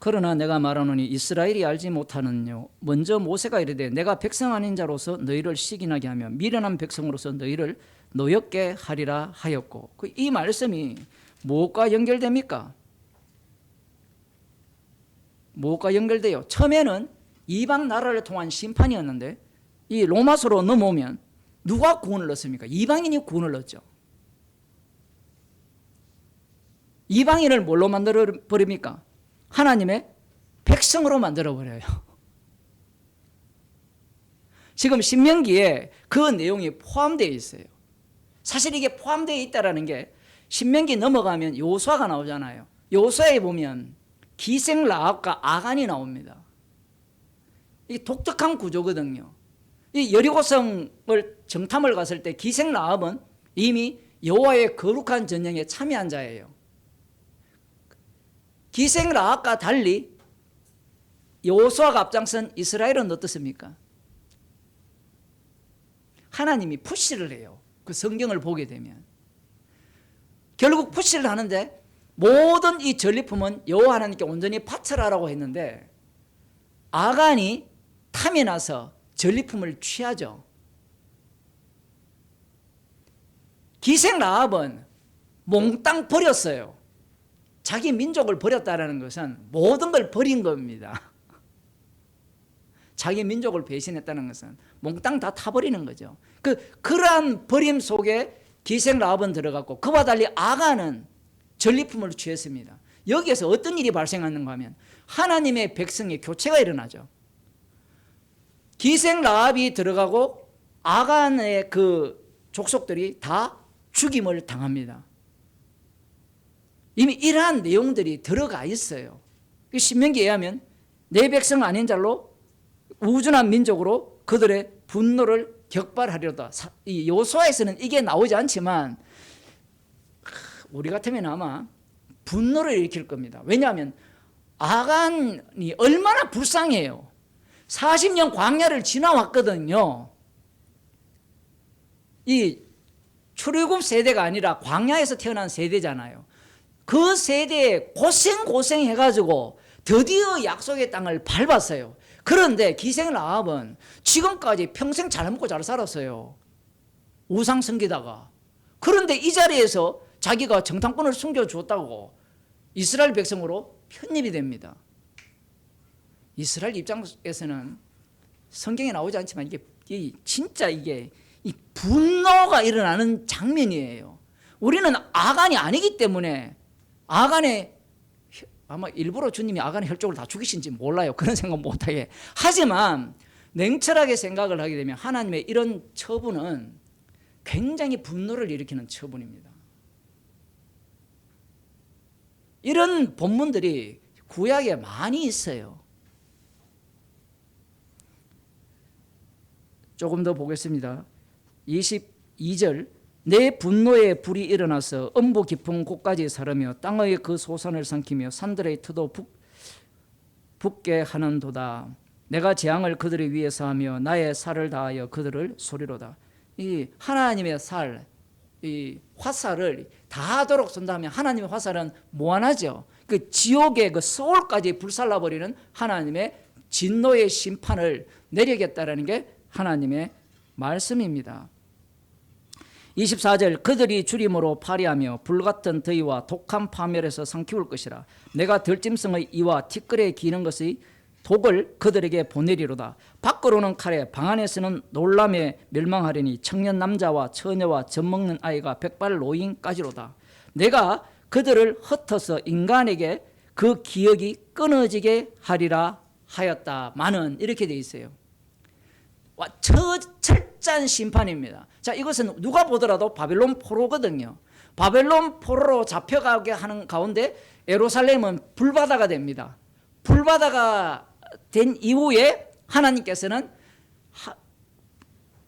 그러나 내가 말하노니 이스라엘이 알지 못하는요 먼저 모세가 이르되 내가 백성 아닌 자로서 너희를 시기나게 하며 미련한 백성으로서 너희를 노엽게 하리라 하였고 이 말씀이 무엇과 연결됩니까? 무엇과 연결돼요? 처음에는 이방 나라를 통한 심판이었는데 이 로마서로 넘어오면 누가 구원을 얻습니까? 이방인이 구원을 얻죠. 이방인을 뭘로 만들어 버립니까? 하나님의 백성으로 만들어 버려요. 지금 신명기에 그 내용이 포함되어 있어요. 사실 이게 포함되어 있다라는 게 신명기 넘어가면 여호수아가 나오잖아요. 여호수아에 보면 기생 라합과 아간이 나옵니다. 이게 독특한 구조거든요. 이 여리고성을 정탐을 갔을 때 기생 라합은 이미 여호와의 거룩한 전쟁에 참여한 자예요. 기생 라합과 달리 여호수아가 앞장선 이스라엘은 어떻습니까? 하나님이 푸시를 해요. 그 성경을 보게 되면 결국 푸시를 하는데 모든 이 전리품은 여호와 하나님께 온전히 바쳐라라고 했는데 아간이 탐이 나서 전리품을 취하죠. 기생 라합은 몽땅 버렸어요. 자기 민족을 버렸다는 것은 모든 걸 버린 겁니다. 자기 민족을 배신했다는 것은 몽땅 다 타버리는 거죠. 그러한 버림 속에 기생 라합은 들어갔고 그와 달리 아간은 전리품을 취했습니다. 여기에서 어떤 일이 발생하는가 하면 하나님의 백성의 교체가 일어나죠. 기생 라합이 들어가고 아간의 그 족속들이 다 죽임을 당합니다. 이미 이러한 내용들이 들어가 있어요. 신명기에 의하면 내 백성 아닌 자로 우준한 민족으로 그들의 분노를 격발하려다. 이 여호수아에서는 이게 나오지 않지만 우리 같으면 아마 분노를 일으킬 겁니다. 왜냐하면 아간이 얼마나 불쌍해요. 40년 광야를 지나왔거든요. 이 출애굽 세대가 아니라 광야에서 태어난 세대잖아요. 그 세대에 고생해가지고 드디어 약속의 땅을 밟았어요. 그런데 기생 라합은 지금까지 평생 잘 먹고 잘 살았어요. 우상 섬기다가. 그런데 이 자리에서 자기가 정탐꾼을 숨겨주었다고 이스라엘 백성으로 편입이 됩니다. 이스라엘 입장에서는 성경에 나오지 않지만 이게 진짜 이게 이 분노가 일어나는 장면이에요. 우리는 아간이 아니기 때문에 아간의 아마 일부러 주님이 아간의 혈족을 다 죽이신지 몰라요. 그런 생각 못하게. 하지만 냉철하게 생각을 하게 되면 하나님의 이런 처분은 굉장히 분노를 일으키는 처분입니다. 이런 본문들이 구약에 많이 있어요. 조금 더 보겠습니다. 22절 내 분노의 불이 일어나서 음부 깊은 곳까지 사르며 땅의 그 소산을 삼키며 산들의 터도 붓게 하는도다. 내가 재앙을 그들의 위에서 하며 나의 살을 다하여 그들을 소리로다. 이 하나님의 살, 이 화살을 다하도록 쏜다면 하나님의 화살은 무한하죠. 그 지옥의 그 소울까지 불살라버리는 하나님의 진노의 심판을 내리겠다라는 게 하나님의 말씀입니다. 24절 그들이 주림으로 파리하며 불같은 더위와 독한 파멸에서 삼키울 것이라. 내가 들짐승의 이와 티끌에 기는 것의 독을 그들에게 보내리로다. 밖으로는 칼에 방 안에서는 놀람에 멸망하리니 청년 남자와 처녀와 젖먹는 아이가 백발 노인까지로다. 내가 그들을 흩어서 인간에게 그 기억이 끊어지게 하리라 하였다마는 이렇게 돼 있어요. 철저한 심판입니다. 자, 이것은 누가 보더라도 바벨론 포로거든요. 바벨론 포로로 잡혀가게 하는 가운데 예루살렘은 불바다가 됩니다. 불바다가 된 이후에 하나님께서는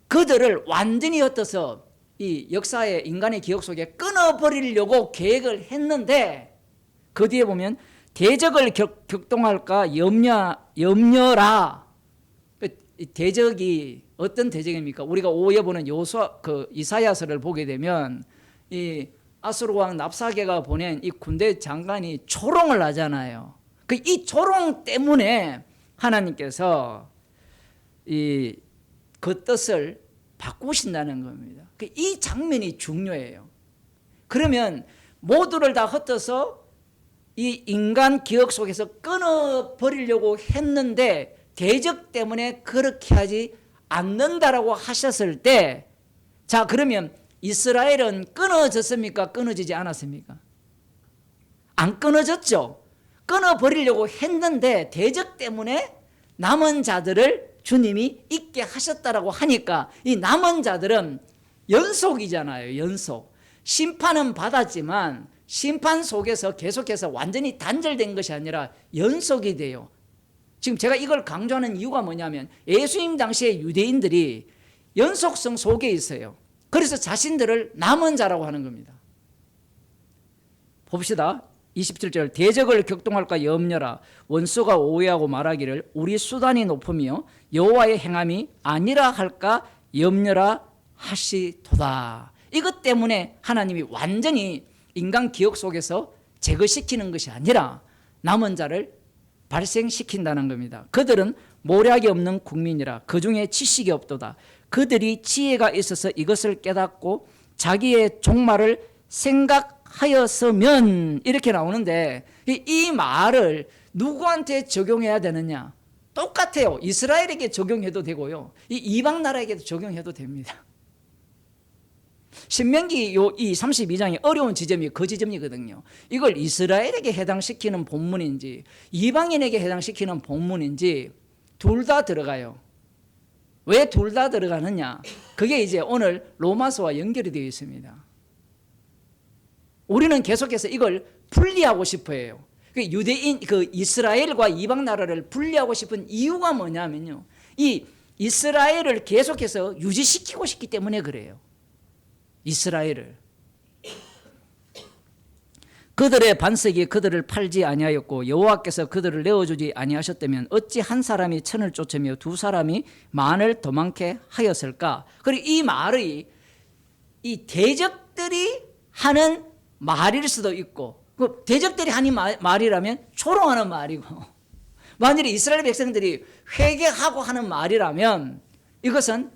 그들을 완전히 흩어서 이 역사의 인간의 기억 속에 끊어버리려고 계획을 했는데 그 뒤에 보면 대적을 격동할까 염려라. 대적이 어떤 대적입니까? 우리가 오후에 보는 여호수아 그 이사야서를 보게 되면 이 아수르 왕 납사게가 보낸 이 군대 장관이 조롱을 하잖아요. 이 조롱 때문에 하나님께서 그 뜻을 바꾸신다는 겁니다. 이 장면이 중요해요. 그러면 모두를 다 흩어서 이 인간 기억 속에서 끊어버리려고 했는데 대적 때문에 그렇게 하지 않는다라고 하셨을 때, 자, 그러면 이스라엘은 끊어졌습니까? 끊어지지 않았습니까? 안 끊어졌죠. 끊어버리려고 했는데 대적 때문에 남은 자들을 주님이 있게 하셨다라고 하니까 이 남은 자들은 연속이잖아요. 연속. 심판은 받았지만 심판 속에서 계속해서 완전히 단절된 것이 아니라 연속이 돼요. 지금 제가 이걸 강조하는 이유가 뭐냐면 예수님 당시에 유대인들이 연속성 속에 있어요. 그래서 자신들을 남은 자라고 하는 겁니다. 봅시다. 27절, 대적을 격동할까 염려라. 원수가 오해하고 말하기를 우리 수단이 높으며 여호와의 행함이 아니라 할까 염려라 하시도다. 이것 때문에 하나님이 완전히 인간 기억 속에서 제거시키는 것이 아니라 남은 자를 발생시킨다는 겁니다. 그들은 모략이 없는 국민이라 그 중에 지식이 없도다. 그들이 지혜가 있어서 이것을 깨닫고 자기의 종말을 생각하였으면, 이렇게 나오는데 이 말을 누구한테 적용해야 되느냐? 똑같아요. 이스라엘에게 적용해도 되고요, 이 이방 나라에게도 적용해도 됩니다. 신명기 이 32장이 어려운 지점이 그 지점이거든요. 이걸 이스라엘에게 해당시키는 본문인지 이방인에게 해당시키는 본문인지 둘 다 들어가요. 왜 둘 다 들어가느냐? 그게 이제 오늘 로마서와 연결이 되어 있습니다. 우리는 계속해서 이걸 분리하고 싶어 해요. 유대인, 이스라엘과 이방 나라를 분리하고 싶은 이유가 뭐냐면요, 이 이스라엘을 계속해서 유지시키고 싶기 때문에 그래요. 이스라엘을. 그들의 반석이 그들을 팔지 아니하였고 여호와께서 그들을 내어주지 아니하셨다면 어찌 한 사람이 천을 쫓으며 두 사람이 만을 도망케 하였을까? 그리고 이 말이 이 대적들이 하는 말일 수도 있고, 대적들이 하는 말이라면 조롱하는 말이고, 만일에 이스라엘 백성들이 회개하고 하는 말이라면 이것은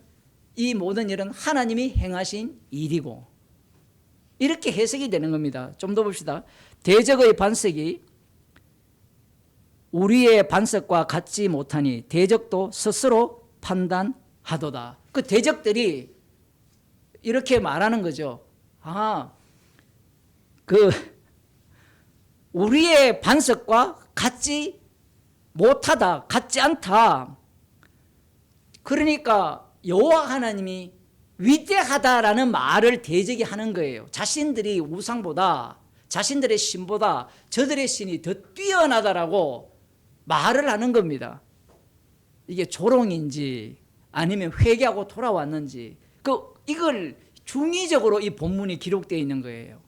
이 모든 일은 하나님이 행하신 일이고, 이렇게 해석이 되는 겁니다. 좀 더 봅시다. 대적의 반석이 우리의 반석과 같지 못하니 대적도 스스로 판단하도다. 그 대적들이 이렇게 말하는 거죠. 우리의 반석과 같지 못하다, 같지 않다. 그러니까 여호와 하나님이 위대하다라는 말을 대적이 하는 거예요. 자신들이 우상보다, 자신들의 신보다 저들의 신이 더 뛰어나다라고 말을 하는 겁니다. 이게 조롱인지 아니면 회개하고 돌아왔는지, 이걸 중의적으로 이 본문이 기록되어 있는 거예요.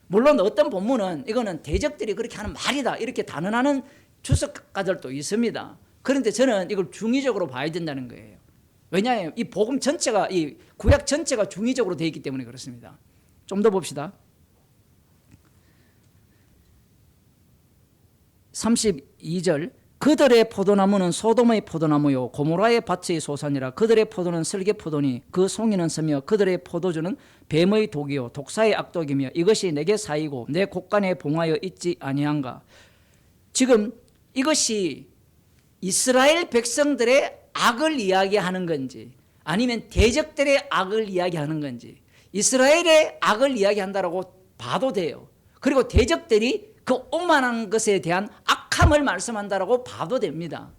물론 어떤 본문은 이거는 대적들이 그렇게 하는 말이다 이렇게 단언하는 주석가들도 있습니다. 그런데 저는 이걸 중의적으로 봐야 된다는 거예요. 왜냐하면 이 복음 전체가, 이 구약 전체가 중의적으로 되어 있기 때문에 그렇습니다. 좀 더 봅시다. 32절, 그들의 포도나무는 소돔의 포도나무요 고모라의 밭의 소산이라. 그들의 포도는 설계포도니 그 송이는 서며 그들의 포도주는 뱀의 독이요 독사의 악독이며 이것이 내게 사이고 내 곳간에 봉하여 있지 아니한가. 지금 이것이 이스라엘 백성들의 악을 이야기하는 건지 아니면 대적들의 악을 이야기하는 건지, 이스라엘의 악을 이야기한다라고 봐도 돼요. 그리고 대적들이 그 오만한 것에 대한 악함을 말씀한다라고 봐도 됩니다.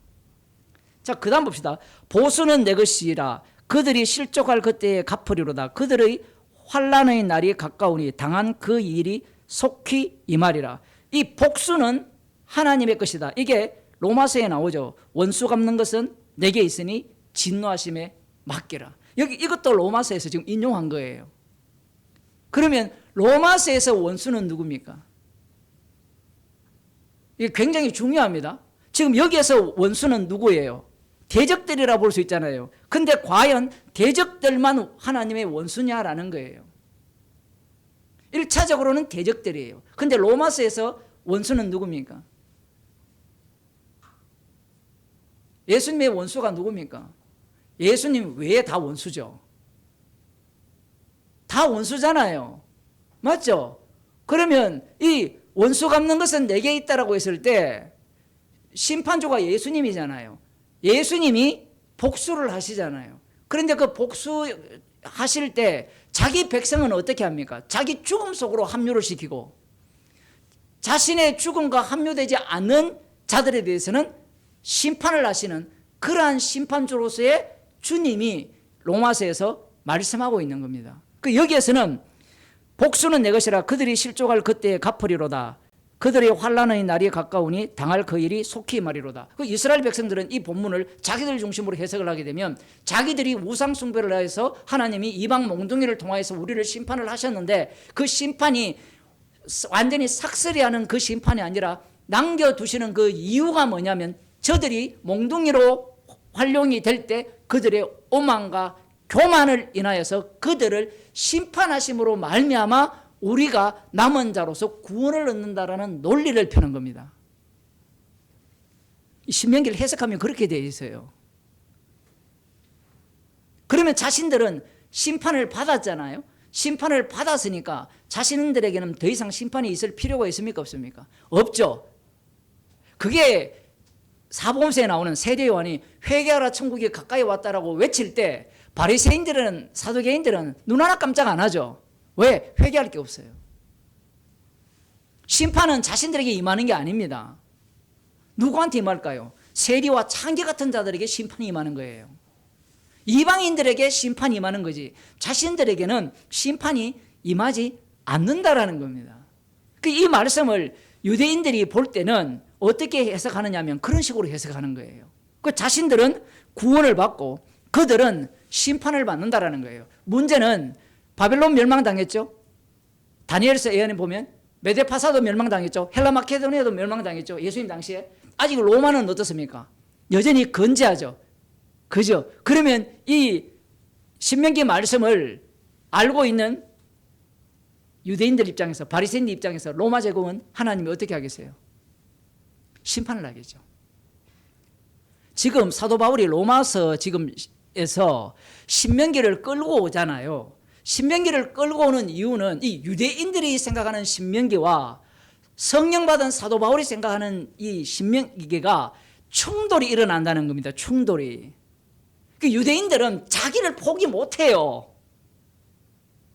자, 그 다음 봅시다. 보수는 내 것이라. 그들이 실족할 그때에 갚으리로다. 그들의 환난의 날이 가까우니 당한 그 일이 속히 임하리라. 이 복수는 하나님의 것이다. 이게 로마서에 나오죠. 원수 갚는 것은 내게 있으니 진노하심에 맡기라. 이것도 로마서에서 지금 인용한 거예요. 그러면 로마서에서 원수는 누굽니까? 이게 굉장히 중요합니다. 지금 여기에서 원수는 누구예요? 대적들이라 볼 수 있잖아요. 근데 과연 대적들만 하나님의 원수냐라는 거예요. 1차적으로는 대적들이에요. 근데 로마서에서 원수는 누굽니까? 예수님의 원수가 누굽니까? 예수님 외에 다 원수죠. 다 원수잖아요. 맞죠? 그러면 이 원수 갚는 것은 내게 있다라고 했을 때 심판주가 예수님이잖아요. 예수님이 복수를 하시잖아요. 그런데 그 복수하실 때 자기 백성은 어떻게 합니까? 자기 죽음 속으로 합류를 시키고 자신의 죽음과 합류되지 않는 자들에 대해서는 심판을 하시는 그러한 심판주로서의 주님이 로마서에서 말씀하고 있는 겁니다. 그 여기에서는 복수는 내 것이라 그들이 실족할 그때에 갚으리로다. 그들의 환난의 날이 가까우니 당할 그 일이 속히 말이로다. 그 이스라엘 백성들은 이 본문을 자기들 중심으로 해석을 하게 되면 자기들이 우상 숭배를 해서 하나님이 이방 몽둥이를 통하여서 우리를 심판을 하셨는데 그 심판이 완전히 삭슬이 하는 그 심판이 아니라 남겨두시는 그 이유가 뭐냐면 저들이 몽둥이로 활용이 될 때 그들의 오만과 교만을 인하여서 그들을 심판하심으로 말미암아 우리가 남은 자로서 구원을 얻는다라는 논리를 펴는 겁니다. 신명기를 해석하면 그렇게 되어 있어요. 그러면 자신들은 심판을 받았잖아요. 심판을 받았으니까 자신들에게는 더 이상 심판이 있을 필요가 있습니까? 없습니까? 없죠. 그게 사복음서에 나오는 세례 요한이 회개하라 천국이 가까이 왔다라고 외칠 때 바리새인들은 사두개인들은 눈 하나 깜짝 안 하죠. 왜? 회개할 게 없어요. 심판은 자신들에게 임하는 게 아닙니다. 누구한테 임할까요? 세리와 창기 같은 자들에게 심판이 임하는 거예요. 이방인들에게 심판이 임하는 거지 자신들에게는 심판이 임하지 않는다라는 겁니다. 이 말씀을 유대인들이 볼 때는 어떻게 해석하느냐 하면 그런 식으로 해석하는 거예요. 그 자신들은 구원을 받고 그들은 심판을 받는다라는 거예요. 문제는 바벨론 멸망당했죠. 다니엘서 예언에 보면 메데파사도 멸망당했죠. 헬라 마케도니아도 멸망당했죠. 예수님 당시에. 아직 로마는 어떻습니까? 여전히 건재하죠. 그죠? 그러면 이 신명기 말씀을 알고 있는 유대인들 입장에서 바리새인들 입장에서 로마 제국은 하나님이 어떻게 하겠어요? 심판을 하겠죠. 지금 사도 바울이 로마서 지금에서 신명기를 끌고 오잖아요. 신명기를 끌고 오는 이유는 이 유대인들이 생각하는 신명기와 성령 받은 사도 바울이 생각하는 이 신명기가 충돌이 일어난다는 겁니다. 충돌이. 그 유대인들은 자기를 포기 못해요.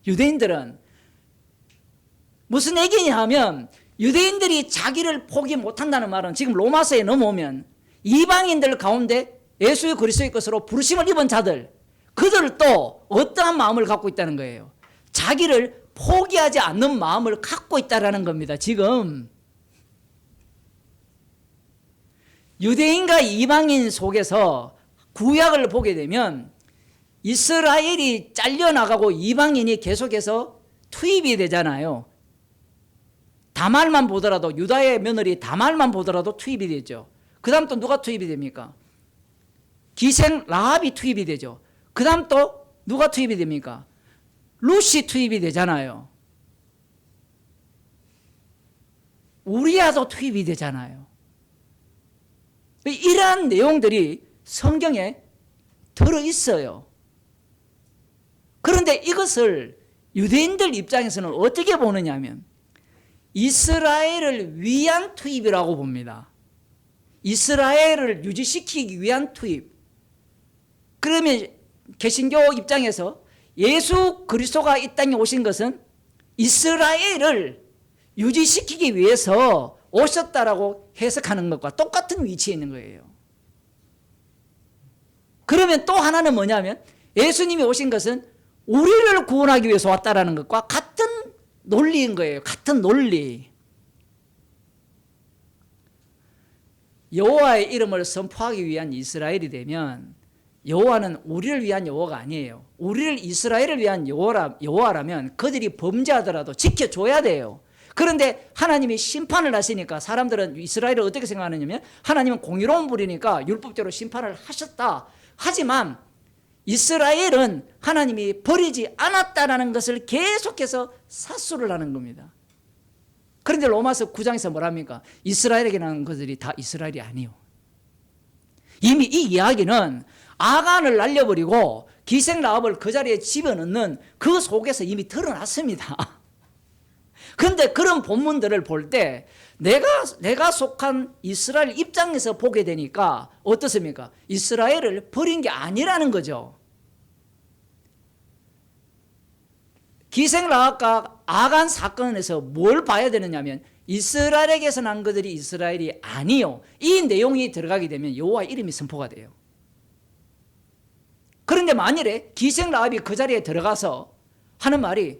유대인들은 무슨 얘기냐 하면 유대인들이 자기를 포기 못한다는 말은 지금 로마서에 넘어오면 이방인들 가운데 예수 그리스도의 것으로 부르심을 입은 자들 그들도 어떠한 마음을 갖고 있다는 거예요. 자기를 포기하지 않는 마음을 갖고 있다는 겁니다. 지금 유대인과 이방인 속에서 구약을 보게 되면 이스라엘이 잘려나가고 이방인이 계속해서 투입이 되잖아요. 다말만 보더라도 유다의 며느리 다말만 보더라도 투입이 되죠. 그 다음 또 누가 투입이 됩니까? 기생 라합이 투입이 되죠. 그 다음 또 누가 투입이 됩니까? 룻이 투입이 되잖아요. 우리야도 투입이 되잖아요. 이러한 내용들이 성경에 들어있어요. 그런데 이것을 유대인들 입장에서는 어떻게 보느냐 하면 이스라엘을 위한 투입이라고 봅니다. 이스라엘을 유지시키기 위한 투입. 그러면 개신교 입장에서 예수 그리스도가 이 땅에 오신 것은 이스라엘을 유지시키기 위해서 오셨다라고 해석하는 것과 똑같은 위치에 있는 거예요. 그러면 또 하나는 뭐냐면 예수님이 오신 것은 우리를 구원하기 위해서 왔다라는 것과 같은 논리인 거예요. 같은 논리. 여호와의 이름을 선포하기 위한 이스라엘이 되면 여호와는 우리를 위한 여호와가 아니에요. 우리를 이스라엘을 위한 여호와라면 그들이 범죄하더라도 지켜줘야 돼요. 그런데 하나님이 심판을 하시니까 사람들은 이스라엘을 어떻게 생각하느냐면 하나님은 공의로운 분이니까 율법대로 심판을 하셨다. 하지만 이스라엘은 하나님이 버리지 않았다라는 것을 계속해서 사수를 하는 겁니다. 그런데 로마서 9장에서 뭐랍니까? 이스라엘에게 나온 것들이 다 이스라엘이 아니요. 이미 이 이야기는 아간을 날려버리고 기생 라합을 그 자리에 집어넣는 그 속에서 이미 드러났습니다. 그런데 그런 본문들을 볼 때 내가 속한 이스라엘 입장에서 보게 되니까 어떻습니까? 이스라엘을 버린 게 아니라는 거죠. 기생 라합과 아간 사건에서 뭘 봐야 되느냐면 이스라엘에게서 난 것들이 이스라엘이 아니요. 이 내용이 들어가게 되면 여호와 이름이 선포가 돼요. 그런데 만일에 기생 라합이 그 자리에 들어가서 하는 말이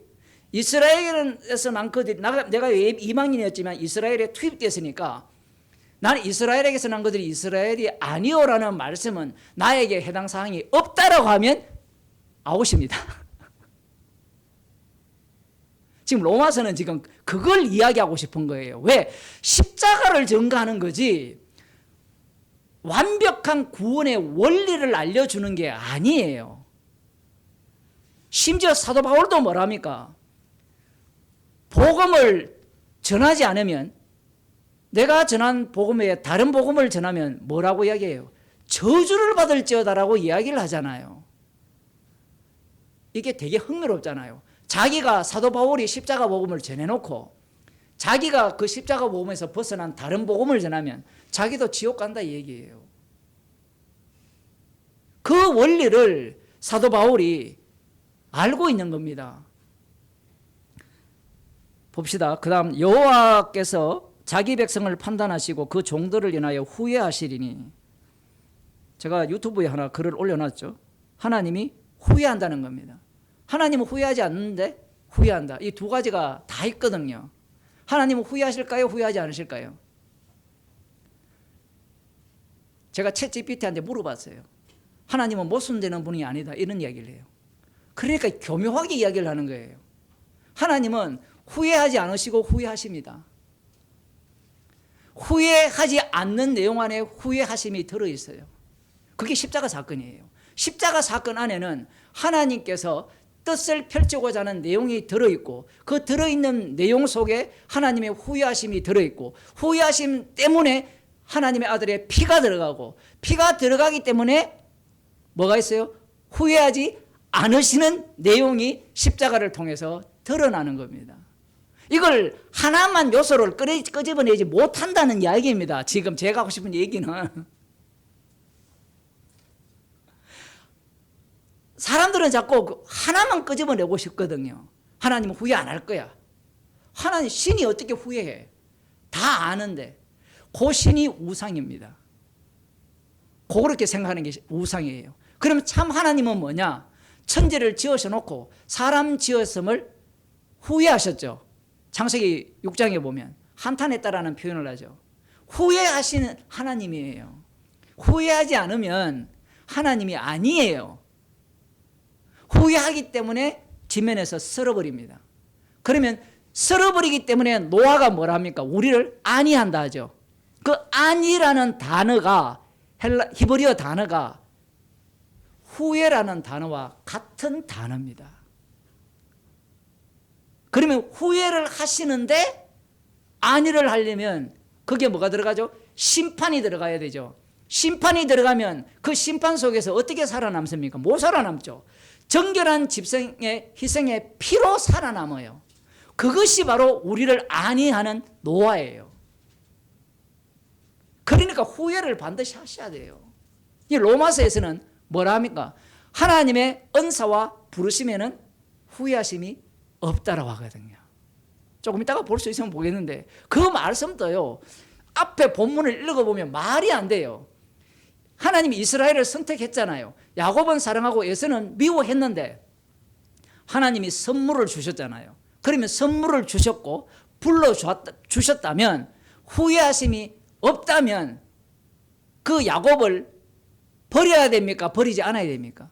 이스라엘에서 난 것들이 내가 이방인이었지만 이스라엘에 투입됐으니까 나는 이스라엘에게서 난 것들이 이스라엘이 아니요라는 말씀은 나에게 해당 사항이 없다라고 하면 아웃입니다. 지금 로마서는 지금 그걸 이야기하고 싶은 거예요. 왜? 십자가를 전가하는 거지 완벽한 구원의 원리를 알려주는 게 아니에요. 심지어 사도 바울도 뭐랍니까? 복음을 전하지 않으면 내가 전한 복음 외에 다른 복음을 전하면 뭐라고 이야기해요? 저주를 받을지어다라고 이야기를 하잖아요. 이게 되게 흥미롭잖아요. 자기가 사도 바울이 십자가 복음을 전해놓고 자기가 그 십자가 복음에서 벗어난 다른 복음을 전하면 자기도 지옥 간다 이 얘기예요. 그 원리를 사도 바울이 알고 있는 겁니다. 봅시다. 그 다음 여호와께서 자기 백성을 판단하시고 그 종들을 인하여 후회하시리니 제가 유튜브에 하나 글을 올려놨죠. 하나님이 후회한다는 겁니다. 하나님은 후회하지 않는데 후회한다. 이 두 가지가 다 있거든요. 하나님은 후회하실까요? 후회하지 않으실까요? 제가 챗GPT한테 물어봤어요. 하나님은 모순되는 분이 아니다. 이런 이야기를 해요. 그러니까 교묘하게 이야기를 하는 거예요. 하나님은 후회하지 않으시고 후회하십니다. 후회하지 않는 내용 안에 후회하심이 들어있어요. 그게 십자가 사건이에요. 십자가 사건 안에는 하나님께서 뜻을 펼치고자 하는 내용이 들어있고 그 들어있는 내용 속에 하나님의 후회하심이 들어있고 후회하심 때문에 하나님의 아들의 피가 들어가고 피가 들어가기 때문에 뭐가 있어요? 후회하지 않으시는 내용이 십자가를 통해서 드러나는 겁니다. 이걸 하나만 요소를 끄집어내지 못한다는 이야기입니다. 지금 제가 하고 싶은 얘기는 사람들은 자꾸 하나만 끄집어내고 싶거든요. 하나님은 후회 안 할 거야. 하나님 신이 어떻게 후회해? 다 아는데 그 신이 우상입니다. 그렇게 생각하는 게 우상이에요. 그럼 참 하나님은 뭐냐? 천지를 지으셔놓고 사람 지었음을 후회하셨죠. 창세기 6장에 보면 한탄했다라는 표현을 하죠. 후회하시는 하나님이에요. 후회하지 않으면 하나님이 아니에요. 후회하기 때문에 지면에서 썰어버립니다. 그러면 썰어버리기 때문에 노아가 뭐라 합니까? 우리를 안위한다 하죠. 그 안위라는 단어가 히브리어 단어가 후회라는 단어와 같은 단어입니다. 그러면 후회를 하시는데 안위를 하려면 그게 뭐가 들어가죠? 심판이 들어가야 되죠. 심판이 들어가면 그 심판 속에서 어떻게 살아남습니까? 못 살아남죠. 정결한 집생의 희생의 피로 살아남아요. 그것이 바로 우리를 안위하는 노아예요. 그러니까 후회를 반드시 하셔야 돼요. 이 로마서에서는 뭐라 합니까? 하나님의 은사와 부르심에는 후회하심이 없다라고 하거든요. 조금 이따가 볼 수 있으면 보겠는데 그 말씀도요. 앞에 본문을 읽어보면 말이 안 돼요. 하나님이 이스라엘을 선택했잖아요. 야곱은 사랑하고 에서는 미워했는데 하나님이 선물을 주셨잖아요. 그러면 선물을 주셨고 불러주셨다면 후회하심이 없다면 그 야곱을 버려야 됩니까? 버리지 않아야 됩니까?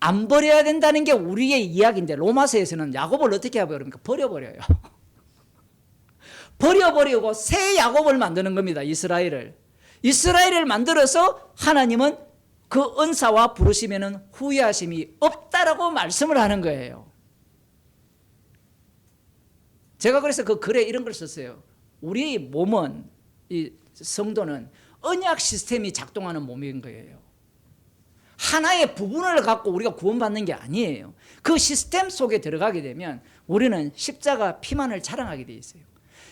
안 버려야 된다는 게 우리의 이야기인데 로마서에서는 야곱을 어떻게 해버립니까? 버려버려요. 버려버리고 새 야곱을 만드는 겁니다. 이스라엘을 만들어서 하나님은 그 은사와 부르심에는 후회하심이 없다라고 말씀을 하는 거예요. 제가 그래서 그 글에 이런 걸 썼어요. 우리 몸은 이 성도는 언약 시스템이 작동하는 몸인 거예요. 하나의 부분을 갖고 우리가 구원받는 게 아니에요. 그 시스템 속에 들어가게 되면 우리는 십자가 피만을 자랑하게 돼 있어요.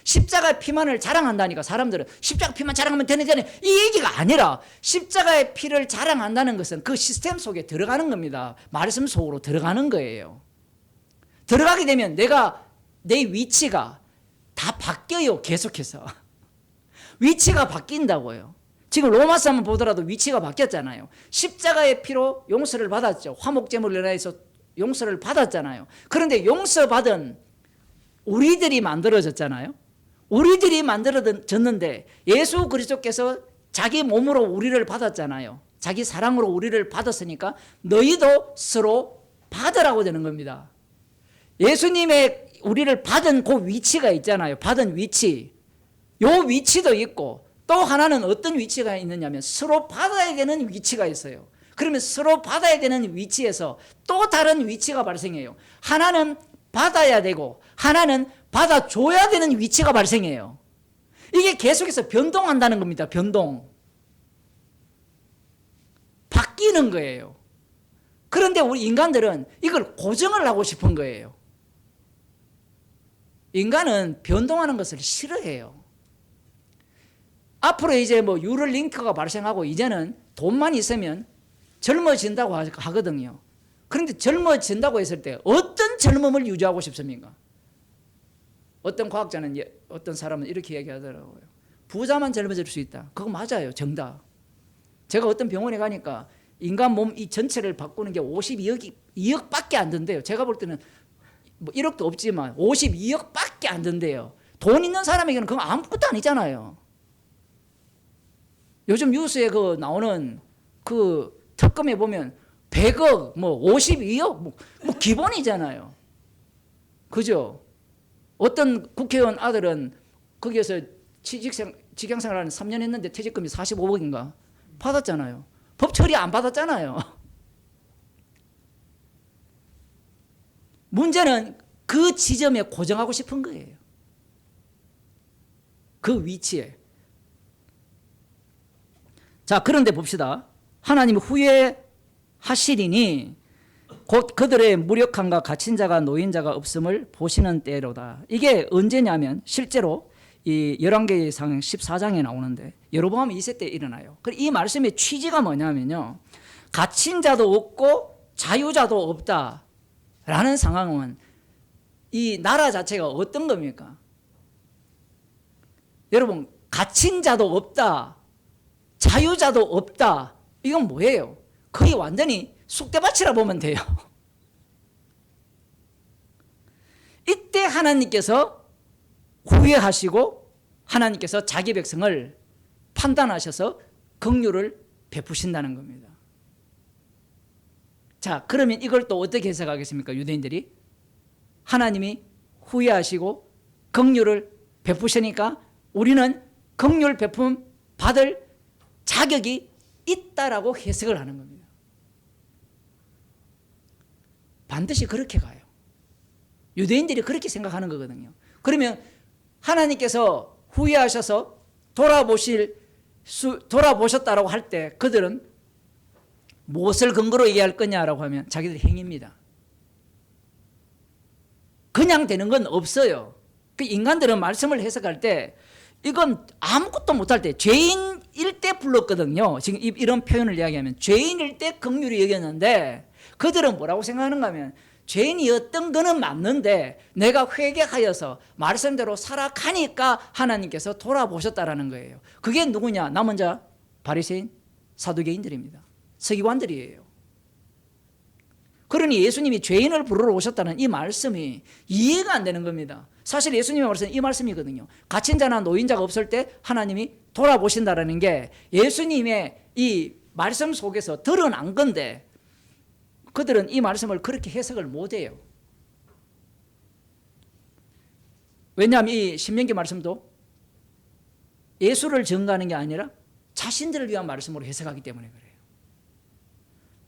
십자가의 피만을 자랑한다니까 사람들은 십자가 피만 자랑하면 되는데 이 얘기가 아니라 십자가의 피를 자랑한다는 것은 그 시스템 속에 들어가는 겁니다. 말씀 속으로 들어가는 거예요. 들어가게 되면 내 위치가 다 바뀌어요. 계속해서 위치가 바뀐다고요. 지금 로마서 한번 보더라도 위치가 바뀌었잖아요. 십자가의 피로 용서를 받았죠. 화목제물을 인해서 용서를 받았잖아요. 그런데 용서받은 우리들이 만들어졌잖아요. 우리들이 만들어졌는데 예수 그리스도께서 자기 몸으로 우리를 받았잖아요. 자기 사랑으로 우리를 받았으니까 너희도 서로 받으라고 되는 겁니다. 예수님의 우리를 받은 그 위치가 있잖아요. 받은 위치. 요 위치도 있고 또 하나는 어떤 위치가 있느냐면 서로 받아야 되는 위치가 있어요. 그러면 서로 받아야 되는 위치에서 또 다른 위치가 발생해요. 하나는 받아야 되고 하나는 받아줘야 되는 위치가 발생해요. 이게 계속해서 변동한다는 겁니다. 변동. 바뀌는 거예요. 그런데 우리 인간들은 이걸 고정을 하고 싶은 거예요. 인간은 변동하는 것을 싫어해요. 앞으로 이제 뭐 뉴럴링크가 발생하고 이제는 돈만 있으면 젊어진다고 하거든요. 그런데 젊어진다고 했을 때 어떤 젊음을 유지하고 싶습니까? 어떤 과학자는 어떤 사람은 이렇게 얘기하더라고요. 부자만 젊어질 수 있다. 그거 맞아요. 정답. 제가 어떤 병원에 가니까 인간 몸 이 전체를 바꾸는 게 52억밖에 안 든대요. 제가 볼 때는 뭐 1억도 없지만 52억밖에 안 든대요. 돈 있는 사람에게는 그건 아무것도 아니잖아요. 요즘 뉴스에 그 나오는 그 특검에 보면 100억, 뭐 52억, 뭐 기본이잖아요. 그죠? 어떤 국회의원 아들은 거기에서 직장생활 3년 했는데 퇴직금이 45억인가 받았잖아요. 법 처리 안 받았잖아요. 문제는 그 지점에 고정하고 싶은 거예요. 그 위치에. 자, 그런데 봅시다. 하나님이 후회하시리니 곧 그들의 무력함과 갇힌 자가 노인 자가 없음을 보시는 때로다. 이게 언제냐면 실제로 이 열왕기상 14장에 나오는데 여로보암 2세 때 일어나요. 이 말씀의 취지가 뭐냐면요. 갇힌 자도 없고 자유자도 없다라는 상황은 이 나라 자체가 어떤 겁니까? 여러분, 갇힌 자도 없다. 자유자도 없다. 이건 뭐예요? 거의 완전히 쑥대밭이라 보면 돼요. 이때 하나님께서 후회하시고 하나님께서 자기 백성을 판단하셔서 긍휼을 베푸신다는 겁니다. 자, 그러면 이걸 또 어떻게 해석하겠습니까? 유대인들이 하나님이 후회하시고 긍휼을 베푸시니까 우리는 긍휼 베품 받을 자격이 있다라고 해석을 하는 겁니다. 반드시 그렇게 가요. 유대인들이 그렇게 생각하는 거거든요. 그러면 하나님께서 후회하셔서 돌아보셨다라고 할 때 그들은 무엇을 근거로 얘기할 거냐라고 하면 자기들 행위입니다. 그냥 되는 건 없어요. 그 인간들은 말씀을 해석할 때 이건 아무것도 못할 때 죄인일 때 불렀거든요. 지금 이런 표현을 이야기하면 죄인일 때 긍휼히 여겼는데 그들은 뭐라고 생각하는가 하면 죄인이었던 거는 맞는데 내가 회개하여서 말씀대로 살아가니까 하나님께서 돌아보셨다라는 거예요. 그게 누구냐? 남은 자 바리새인 사두개인들입니다. 서기관들이에요. 그러니 예수님이 죄인을 부르러 오셨다는 이 말씀이 이해가 안 되는 겁니다. 사실 예수님의 말씀은 이 말씀이거든요. 갇힌 자나 노인자가 없을 때 하나님이 돌아보신다라는 게 예수님의 이 말씀 속에서 드러난 건데 그들은 이 말씀을 그렇게 해석을 못해요. 왜냐하면 이 신명기 말씀도 예수를 증거하는 게 아니라 자신들을 위한 말씀으로 해석하기 때문에 그래요.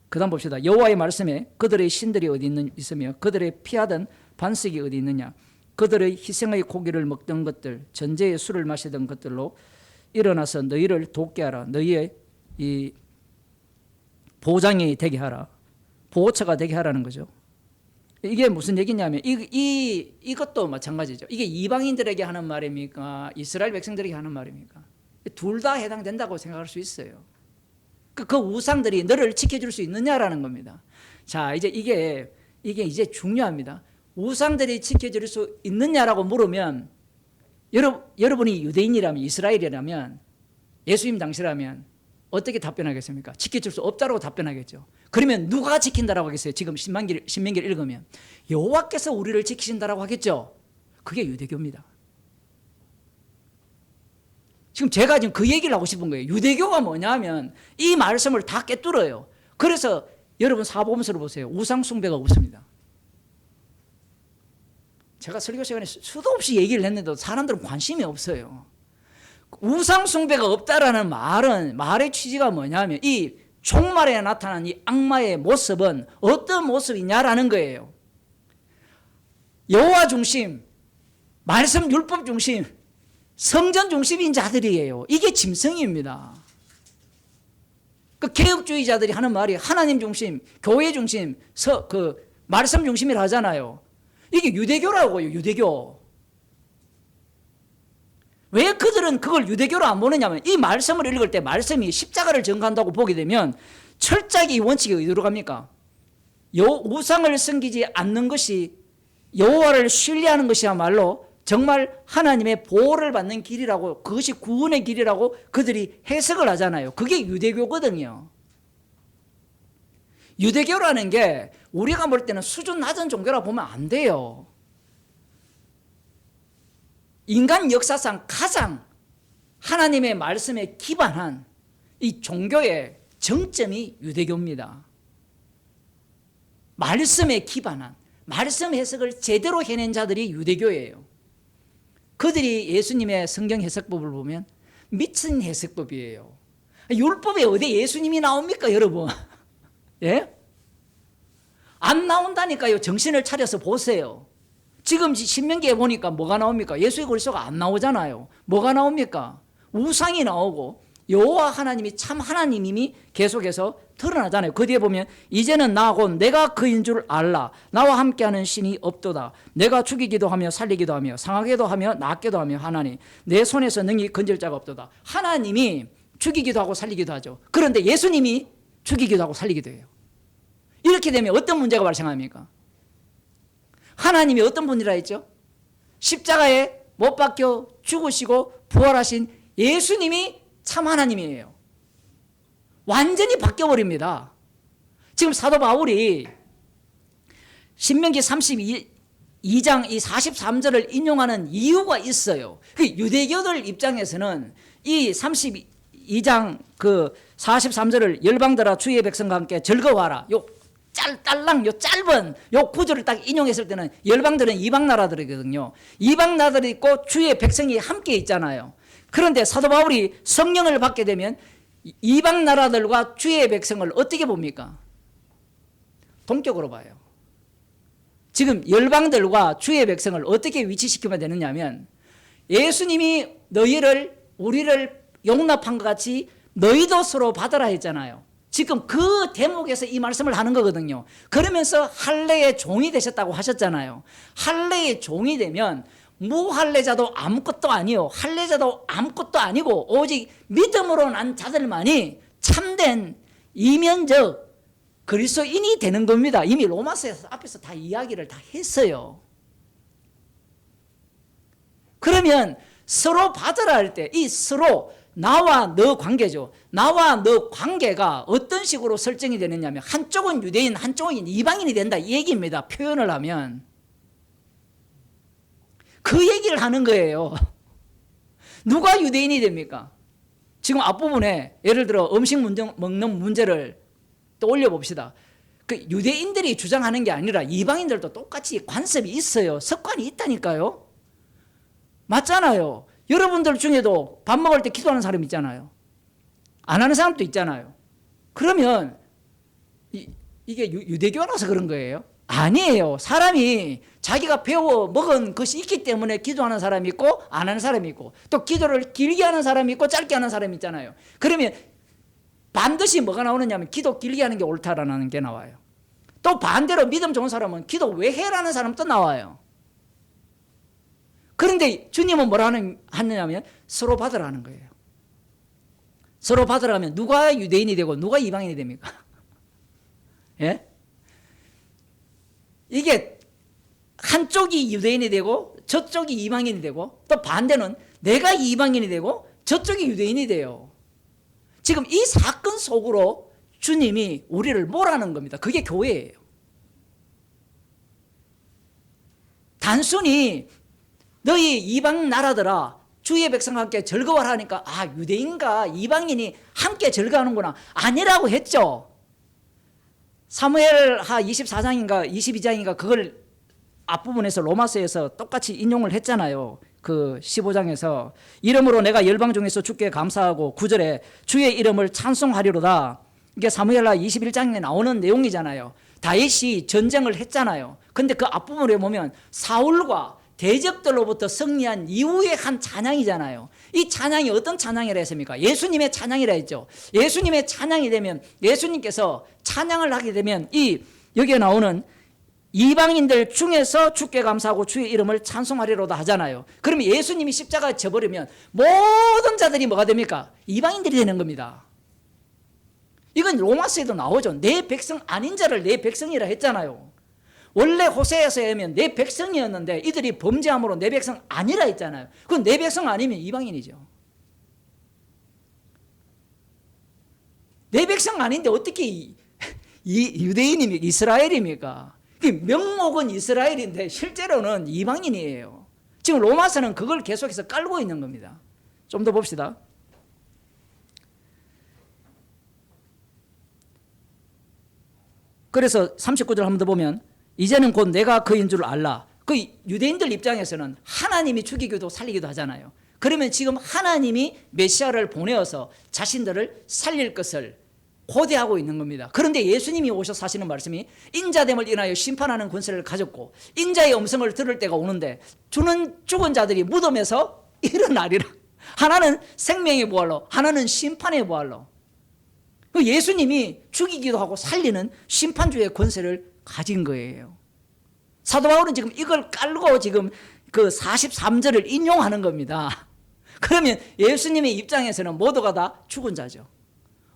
그 다음 봅시다. 여호와의 말씀에 그들의 신들이 어디 있으며 그들의 피하던 반석이 어디 있느냐. 그들의 희생의 고기를 먹던 것들 전제의 술을 마시던 것들로 일어나서 너희를 돕게 하라. 너희의 이 보장이 되게 하라. 보호처가 되게 하라는 거죠. 이게 무슨 얘기냐면 이것도 마찬가지죠. 이게 이방인들에게 하는 말입니까? 이스라엘 백성들에게 하는 말입니까? 둘 다 해당된다고 생각할 수 있어요. 그 우상들이 너를 지켜줄 수 있느냐라는 겁니다. 자, 이제 이게 이제 중요합니다. 우상들이 지켜줄 수 있느냐라고 물으면 여러분이 유대인이라면, 이스라엘이라면, 예수님 당시라면 어떻게 답변하겠습니까? 지켜줄 수 없다라고 답변하겠죠. 그러면 누가 지킨다라고 하겠어요? 지금 신명기를 읽으면 여호와께서 우리를 지키신다라고 하겠죠. 그게 유대교입니다. 지금 제가 지금 그 얘기를 하고 싶은 거예요. 유대교가 뭐냐면 이 말씀을 다 꿰뚫어요. 그래서 여러분 사복음서를 보세요. 우상 숭배가 없습니다. 제가 설교 시간에 수도 없이 얘기를 했는데도 사람들은 관심이 없어요. 우상 숭배가 없다라는 말의 취지가 뭐냐면 이 종말에 나타난 이 악마의 모습은 어떤 모습이냐라는 거예요. 여호와 중심, 말씀 율법 중심, 성전 중심인 자들이에요. 이게 짐승입니다. 그 개혁주의자들이 하는 말이 하나님 중심, 교회 중심, 말씀 중심이라 하잖아요. 이게 유대교라고요, 유대교. 왜 그들은 그걸 유대교로 안 보느냐면 이 말씀을 읽을 때 말씀이 십자가를 전가한다고 보게 되면 철저하게 이 원칙이 어디로 갑니까? 우상을 섬기지 않는 것이 여호와를 신뢰하는 것이야말로 정말 하나님의 보호를 받는 길이라고, 그것이 구원의 길이라고 그들이 해석을 하잖아요. 그게 유대교거든요. 유대교라는 게 우리가 볼 때는 수준 낮은 종교라고 보면 안 돼요. 인간 역사상 가장 하나님의 말씀에 기반한 이 종교의 정점이 유대교입니다. 말씀에 기반한, 말씀 해석을 제대로 해낸 자들이 유대교예요. 그들이 예수님의 성경 해석법을 보면 미친 해석법이에요. 율법에 어디 예수님이 나옵니까, 여러분? 예? 안 나온다니까요. 정신을 차려서 보세요. 지금 신명기에 보니까 뭐가 나옵니까? 예수의 그리스도가 안 나오잖아요. 뭐가 나옵니까? 우상이 나오고 여호와 하나님이 참 하나님임이 계속해서 드러나잖아요. 그 뒤에 보면 이제는 나 곧 내가 그인 줄 알라. 나와 함께하는 신이 없도다. 내가 죽이기도 하며 살리기도 하며 상하게도 하며 낫게도 하며 하나니 내 손에서 능히 건질 자가 없도다. 하나님이 죽이기도 하고 살리기도 하죠. 그런데 예수님이 죽이기도 하고 살리기도 해요. 이렇게 되면 어떤 문제가 발생합니까? 하나님이 어떤 분이라 했죠? 십자가에 못 박혀 죽으시고 부활하신 예수님이 참 하나님이에요. 완전히 바뀌어버립니다. 지금 사도 바울이 신명기 32장 이 43절을 인용하는 이유가 있어요. 그 유대교들 입장에서는 이 32장 그 43절을 열방들아 주의 백성과 함께 즐거워하라. 딸랑 요 짧은 요 구절을 딱 인용했을 때는 열방들은 이방 나라들이거든요. 이방 나라들이 있고 주의 백성이 함께 있잖아요. 그런데 사도 바울이 성령을 받게 되면 이방 나라들과 주의 백성을 어떻게 봅니까? 동격으로 봐요. 지금 열방들과 주의 백성을 어떻게 위치시키면 되느냐면 예수님이 우리를 용납한 것 같이 너희도 서로 받아라 했잖아요. 지금 그 대목에서 이 말씀을 하는 거거든요. 그러면서 할례의 종이 되셨다고 하셨잖아요. 할례의 종이 되면 무할례자도 아무것도 아니요, 할례자도 아무것도 아니고 오직 믿음으로 난 자들만이 참된 이면적 그리스도인이 되는 겁니다. 이미 로마서에서 앞에서 다 이야기를 다 했어요. 그러면 서로 받으라 할 때 이 서로 나와 너 관계죠. 나와 너 관계가 어떤 식으로 설정이 되느냐면 한쪽은 유대인, 한쪽은 이방인이 된다 이 얘기입니다. 표현을 하면 그 얘기를 하는 거예요. 누가 유대인이 됩니까? 지금 앞부분에 예를 들어 음식 먹는 문제를 또 올려봅시다. 그 유대인들이 주장하는 게 아니라 이방인들도 똑같이 관습이 있어요. 습관이 있다니까요. 맞잖아요. 여러분들 중에도 밥 먹을 때 기도하는 사람 있잖아요. 안 하는 사람도 있잖아요. 그러면 이게 유대교라서 그런 거예요? 아니에요. 사람이 자기가 배워 먹은 것이 있기 때문에 기도하는 사람이 있고 안 하는 사람이 있고 또 기도를 길게 하는 사람이 있고 짧게 하는 사람이 있잖아요. 그러면 반드시 뭐가 나오느냐면 기도 길게 하는 게 옳다라는 게 나와요. 또 반대로 믿음 좋은 사람은 기도 왜 해라는 사람도 나와요. 그런데 주님은 뭐라 하느냐면 서로 받으라는 거예요. 서로 받으라면 누가 유대인이 되고 누가 이방인이 됩니까? 예? 이게 한쪽이 유대인이 되고 저쪽이 이방인이 되고 또 반대는 내가 이방인이 되고 저쪽이 유대인이 돼요. 지금 이 사건 속으로 주님이 우리를 몰아넣은 겁니다. 그게 교회예요. 단순히 너희 이방 나라들아 주의 백성과 함께 즐거워하라 하니까 아 유대인과 이방인이 함께 즐거워하는구나 아니라고 했죠. 사무엘하 24장인가 22장인가 그걸 앞부분에서 로마서에서 똑같이 인용을 했잖아요. 그 15장에서 이름으로 내가 열방 중에서 주께 감사하고 9절에 주의 이름을 찬송하리로다. 이게 사무엘하 21장에 나오는 내용이잖아요. 다윗이 전쟁을 했잖아요. 근데 그 앞부분에 보면 사울과 대적들로부터 승리한 이후에 한 찬양이잖아요. 이 찬양이 어떤 찬양이라 했습니까? 예수님의 찬양이라 했죠. 예수님의 찬양이 되면 예수님께서 찬양을 하게 되면 이 여기에 나오는 이방인들 중에서 주께 감사하고 주의 이름을 찬송하리로다 하잖아요. 그러면 예수님이 십자가에 져버리면 모든 자들이 뭐가 됩니까? 이방인들이 되는 겁니다. 이건 로마서에도 나오죠. 내 백성 아닌 자를 내 백성이라 했잖아요. 원래 호세아서에 하면 내 백성이었는데 이들이 범죄함으로 내 백성 아니라 했잖아요. 그건 내 백성 아니면 이방인이죠. 내 백성 아닌데 어떻게 이 유대인입니까? 이스라엘입니까? 명목은 이스라엘인데 실제로는 이방인이에요. 지금 로마서는 그걸 계속해서 깔고 있는 겁니다. 좀 더 봅시다. 그래서 39절 한 번 더 보면 이제는 곧 내가 그인 줄 알라. 그 유대인들 입장에서는 하나님이 죽이기도 살리기도 하잖아요. 그러면 지금 하나님이 메시아를 보내어서 자신들을 살릴 것을 고대하고 있는 겁니다. 그런데 예수님이 오셔서 하시는 말씀이 인자됨을 인하여 심판하는 권세를 가졌고 인자의 음성을 들을 때가 오는데 죽은 자들이 무덤에서 일어나리라. 하나는 생명의 부활로 하나는 심판의 부활로. 예수님이 죽이기도 하고 살리는 심판주의 권세를 가진 거예요. 사도 바울은 지금 이걸 깔고 지금 그 43절을 인용하는 겁니다. 그러면 예수님의 입장에서는 모두가 다 죽은 자죠.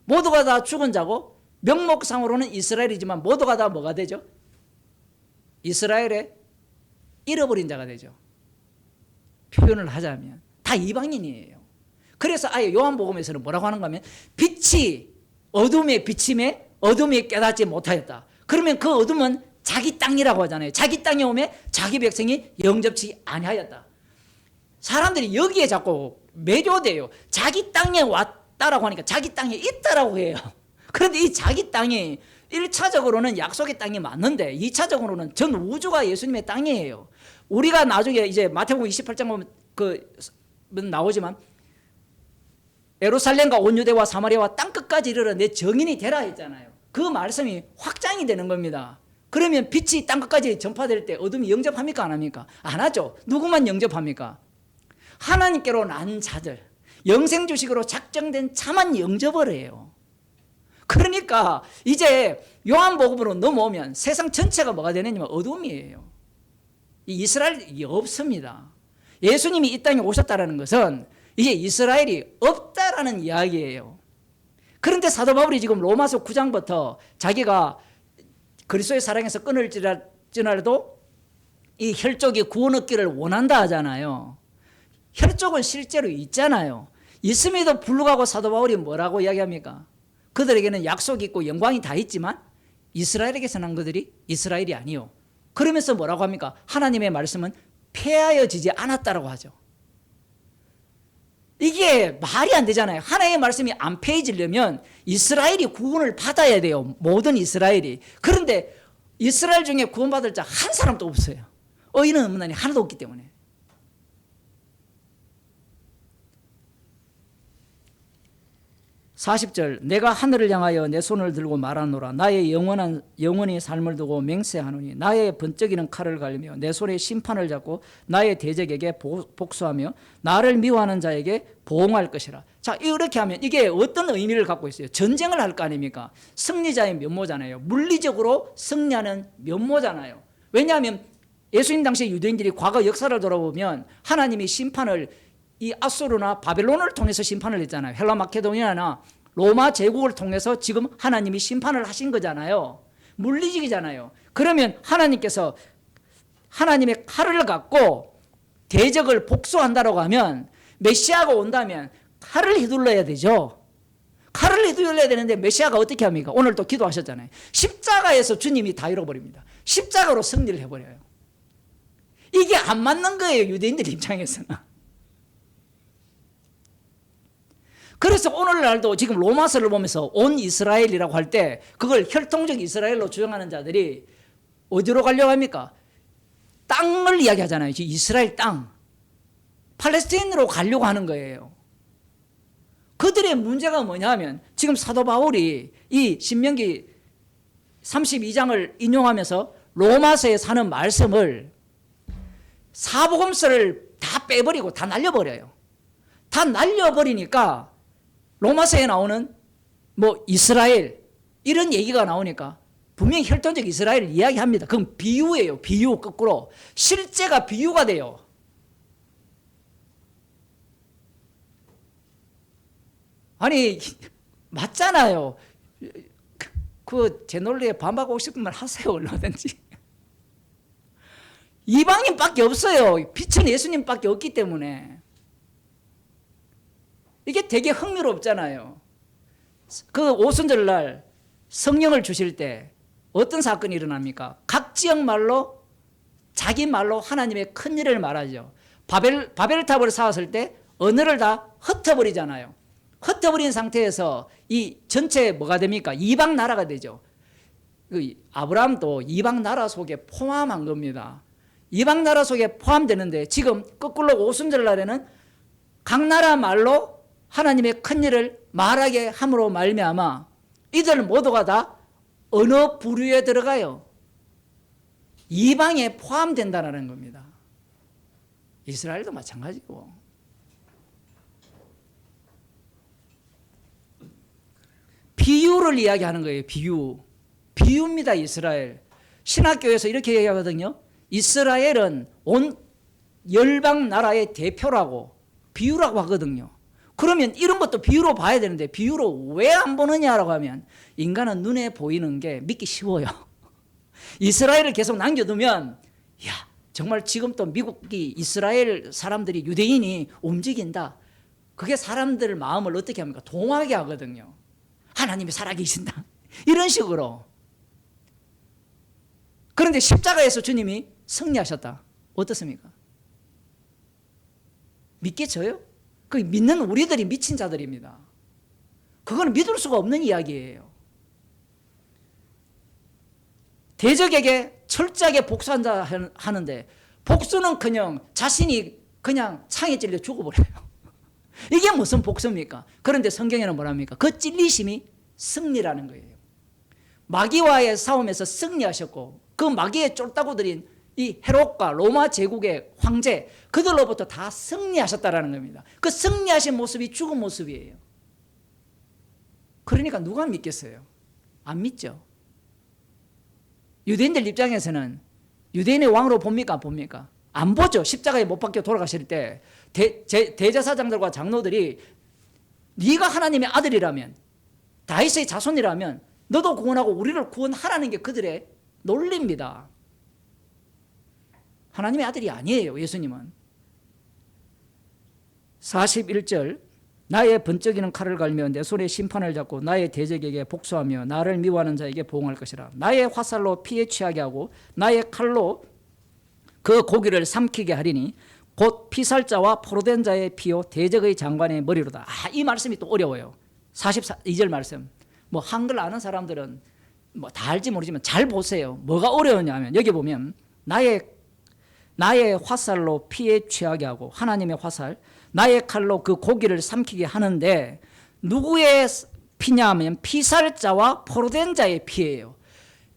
모두가 다 죽은 자고 명목상으로는 이스라엘이지만 모두가 다 뭐가 되죠? 이스라엘의 잃어버린 자가 되죠. 표현을 하자면 다 이방인이에요. 그래서 아예 요한복음에서는 뭐라고 하는가 하면 빛이 어둠에 비침에 어둠이 깨닫지 못하였다. 그러면 그 어둠은 자기 땅이라고 하잖아요. 자기 땅에 오면 자기 백성이 영접치 아니하였다. 사람들이 여기에 자꾸 매료돼요. 자기 땅에 왔다라고 하니까 자기 땅에 있다라고 해요. 그런데 이 자기 땅이 1차적으로는 약속의 땅이 맞는데 2차적으로는 전 우주가 예수님의 땅이에요. 우리가 나중에 이제 마태복음 28장 보면 나오지만 예루살렘과 온 유대와 사마리아와 땅끝까지 이르러 내 정인이 되라 했잖아요. 그 말씀이 확장이 되는 겁니다. 그러면 빛이 땅끝까지 전파될 때 어둠이 영접합니까? 안 합니까? 안 하죠. 누구만 영접합니까? 하나님께로 난 자들, 영생 주식으로 작정된 자만 영접을 해요. 그러니까 이제 요한복음으로 넘어오면 세상 전체가 뭐가 되느냐면 어둠이에요. 이스라엘이 없습니다. 예수님이 이 땅에 오셨다는 것은 이제 이스라엘이 없다라는 이야기예요. 그런데 사도 바울이 지금 로마서 9장부터 자기가 그리스도의 사랑에서 끊을지라도 이 혈족이 구원 얻기를 원한다 하잖아요. 혈족은 실제로 있잖아요. 있음에도 불구하고 사도 바울이 뭐라고 이야기합니까? 그들에게는 약속이 있고 영광이 다 있지만 이스라엘에게서 난 그들이 이스라엘이 아니요. 그러면서 뭐라고 합니까? 하나님의 말씀은 폐하여지지 않았다라고 하죠. 이게 말이 안 되잖아요. 하나님의 말씀이 안 폐해지려면 이스라엘이 구원을 받아야 돼요. 모든 이스라엘이. 그런데 이스라엘 중에 구원받을 자 한 사람도 없어요. 의인은 없나니 하나도 없기 때문에. 40절 내가 하늘을 향하여 내 손을 들고 말하노라. 나의 영원히 삶을 두고 맹세하노니 나의 번쩍이는 칼을 갈며 내 손에 심판을 잡고 나의 대적에게 복수하며 나를 미워하는 자에게 보응할 것이라. 자, 이렇게 하면 이게 어떤 의미를 갖고 있어요? 전쟁을 할 거 아닙니까? 승리자의 면모잖아요. 물리적으로 승리하는 면모잖아요. 왜냐하면 예수님 당시 유대인들이 과거 역사를 돌아보면 하나님이 심판을 이 아수르나 바벨론을 통해서 심판을 했잖아요. 헬라 마케도니아나 로마 제국을 통해서 지금 하나님이 심판을 하신 거잖아요. 물리적이잖아요. 그러면 하나님께서 하나님의 칼을 갖고 대적을 복수한다라고 하면 메시아가 온다면 칼을 휘둘러야 되죠. 칼을 휘둘러야 되는데 메시아가 어떻게 합니까? 오늘 또 기도하셨잖아요. 십자가에서 주님이 다 잃어버립니다. 십자가로 승리를 해버려요. 이게 안 맞는 거예요. 유대인들 입장에서는. 그래서 오늘날도 지금 로마서를 보면서 온 이스라엘이라고 할 때 그걸 혈통적 이스라엘로 주장하는 자들이 어디로 가려고 합니까? 땅을 이야기하잖아요. 이스라엘 땅. 팔레스타인으로 가려고 하는 거예요. 그들의 문제가 뭐냐면 지금 사도 바울이 이 신명기 32장을 인용하면서 로마서에 사는 말씀을 사복음서를 다 빼버리고 다 날려버려요. 다 날려버리니까 로마서에 나오는 뭐 이스라엘 이런 얘기가 나오니까 분명히 혈통적 이스라엘을 이야기합니다. 그건 비유예요. 비유 거꾸로. 실제가 비유가 돼요. 아니 맞잖아요. 그 제 논리에 반박하고 싶으면 하세요. 얼마든지. 이방인밖에 없어요. 빛은 예수님밖에 없기 때문에. 이게 되게 흥미롭잖아요. 그 오순절날 성령을 주실 때 어떤 사건이 일어납니까? 각 지역 말로 자기 말로 하나님의 큰 일을 말하죠. 바벨탑을 쌓았을 때 언어를 다 흩어버리잖아요. 흩어버린 상태에서 이 전체 뭐가 됩니까? 이방 나라가 되죠. 아브라함도 이방 나라 속에 포함한 겁니다. 이방 나라 속에 포함되는데 지금 거꾸로 오순절날에는 각 나라 말로 하나님의 큰 일을 말하게 함으로 말미암아 이들 모두가 다 언어 부류에 들어가요. 이방에 포함된다는 겁니다. 이스라엘도 마찬가지고. 비유를 이야기하는 거예요. 비유입니다. 이스라엘. 신학교에서 이렇게 얘기하거든요. 이스라엘은 온 열방 나라의 대표라고 비유라고 하거든요. 그러면 이런 것도 비유로 봐야 되는데 비유로 왜 안 보느냐라고 하면 인간은 눈에 보이는 게 믿기 쉬워요. 이스라엘을 계속 남겨두면 야 정말 지금 또 미국이 이스라엘 사람들이 유대인이 움직인다. 그게 사람들 마음을 어떻게 합니까? 동하게 하거든요. 하나님이 살아계신다. 이런 식으로. 그런데 십자가에서 주님이 승리하셨다. 어떻습니까? 믿겠어요? 그 믿는 우리들이 미친 자들입니다. 그건 믿을 수가 없는 이야기예요. 대적에게 철저하게 복수한다 하는데 복수는 그냥 자신이 그냥 창에 찔려 죽어버려요. 이게 무슨 복수입니까? 그런데 성경에는 뭐랍니까? 그 찔리심이 승리라는 거예요. 마귀와의 싸움에서 승리하셨고 그 마귀에 쫄다고 들인 이 헤롯과 로마 제국의 황제 그들로부터 다 승리하셨다라는 겁니다. 그 승리하신 모습이 죽은 모습이에요. 그러니까 누가 믿겠어요? 안 믿죠. 유대인들 입장에서는 유대인의 왕으로 봅니까? 안 봅니까? 안 보죠. 십자가에 못 박혀 돌아가실 때 대제사장들과 장로들이 네가 하나님의 아들이라면 다윗의 자손이라면 너도 구원하고 우리를 구원하라는 게 그들의 논리입니다. 하나님의 아들이 아니에요. 예수님은. 41절 나의 번쩍이는 칼을 갈며 내 손에 심판을 잡고 나의 대적에게 복수하며 나를 미워하는 자에게 보응할 것이라. 나의 화살로 피에 취하게 하고 나의 칼로 그 고기를 삼키게 하리니 곧 피살자와 포로된 자의 피요 대적의 장관의 머리로다. 이 말씀이 또 어려워요. 42절 말씀. 뭐 한글 아는 사람들은 뭐 다 알지 모르지만 잘 보세요. 뭐가 어려우냐면 여기 보면 나의 화살로 피에 취하게 하고 하나님의 화살 나의 칼로 그 고기를 삼키게 하는데 누구의 피냐하면 피살자와 포로된 자의 피예요.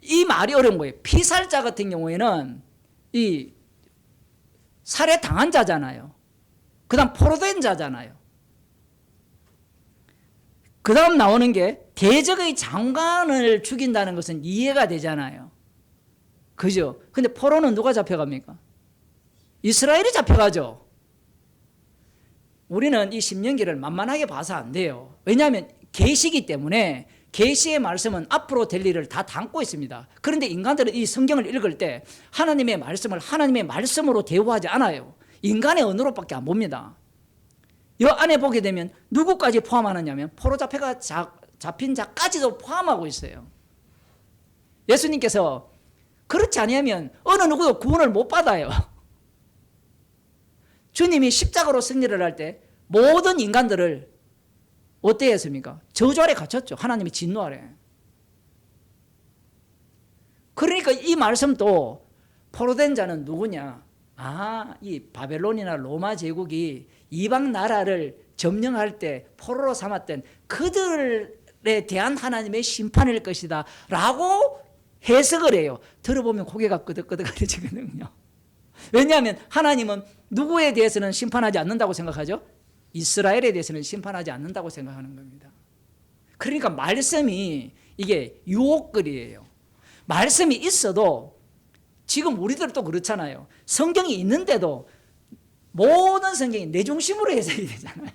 이 말이 어려운 거예요. 피살자 같은 경우에는 이 살해 당한 자잖아요. 그 다음 포로된 자잖아요. 그 다음 나오는 게 대적의 장관을 죽인다는 것은 이해가 되잖아요. 그죠? 근데 포로는 누가 잡혀갑니까? 이스라엘이 잡혀가죠. 우리는 이 신명기를 만만하게 봐서 안 돼요. 왜냐하면 계시이기 때문에 계시의 말씀은 앞으로 될 일을 다 담고 있습니다. 그런데 인간들은 이 성경을 읽을 때 하나님의 말씀을 하나님의 말씀으로 대우하지 않아요. 인간의 언어로밖에 안 봅니다. 이 안에 보게 되면 누구까지 포함하느냐면 포로 잡힌 자까지도 포함하고 있어요. 예수님께서 그렇지 아니하면 어느 누구도 구원을 못 받아요. 주님이 십자가로 승리를 할 때 모든 인간들을 어떻게 했습니까? 저주 아래 갇혔죠. 하나님의 진노 아래. 그러니까 이 말씀도 포로된 자는 누구냐? 이 바벨론이나 로마 제국이 이방 나라를 점령할 때 포로로 삼았던 그들에 대한 하나님의 심판일 것이다 라고 해석을 해요. 들어보면 고개가 끄덕끄덕거리거든요. 왜냐하면 하나님은 누구에 대해서는 심판하지 않는다고 생각하죠? 이스라엘에 대해서는 심판하지 않는다고 생각하는 겁니다. 그러니까 말씀이 이게 유혹거리예요. 말씀이 있어도 지금 우리들도 그렇잖아요. 성경이 있는데도 모든 성경이 내 중심으로 해석이 되잖아요.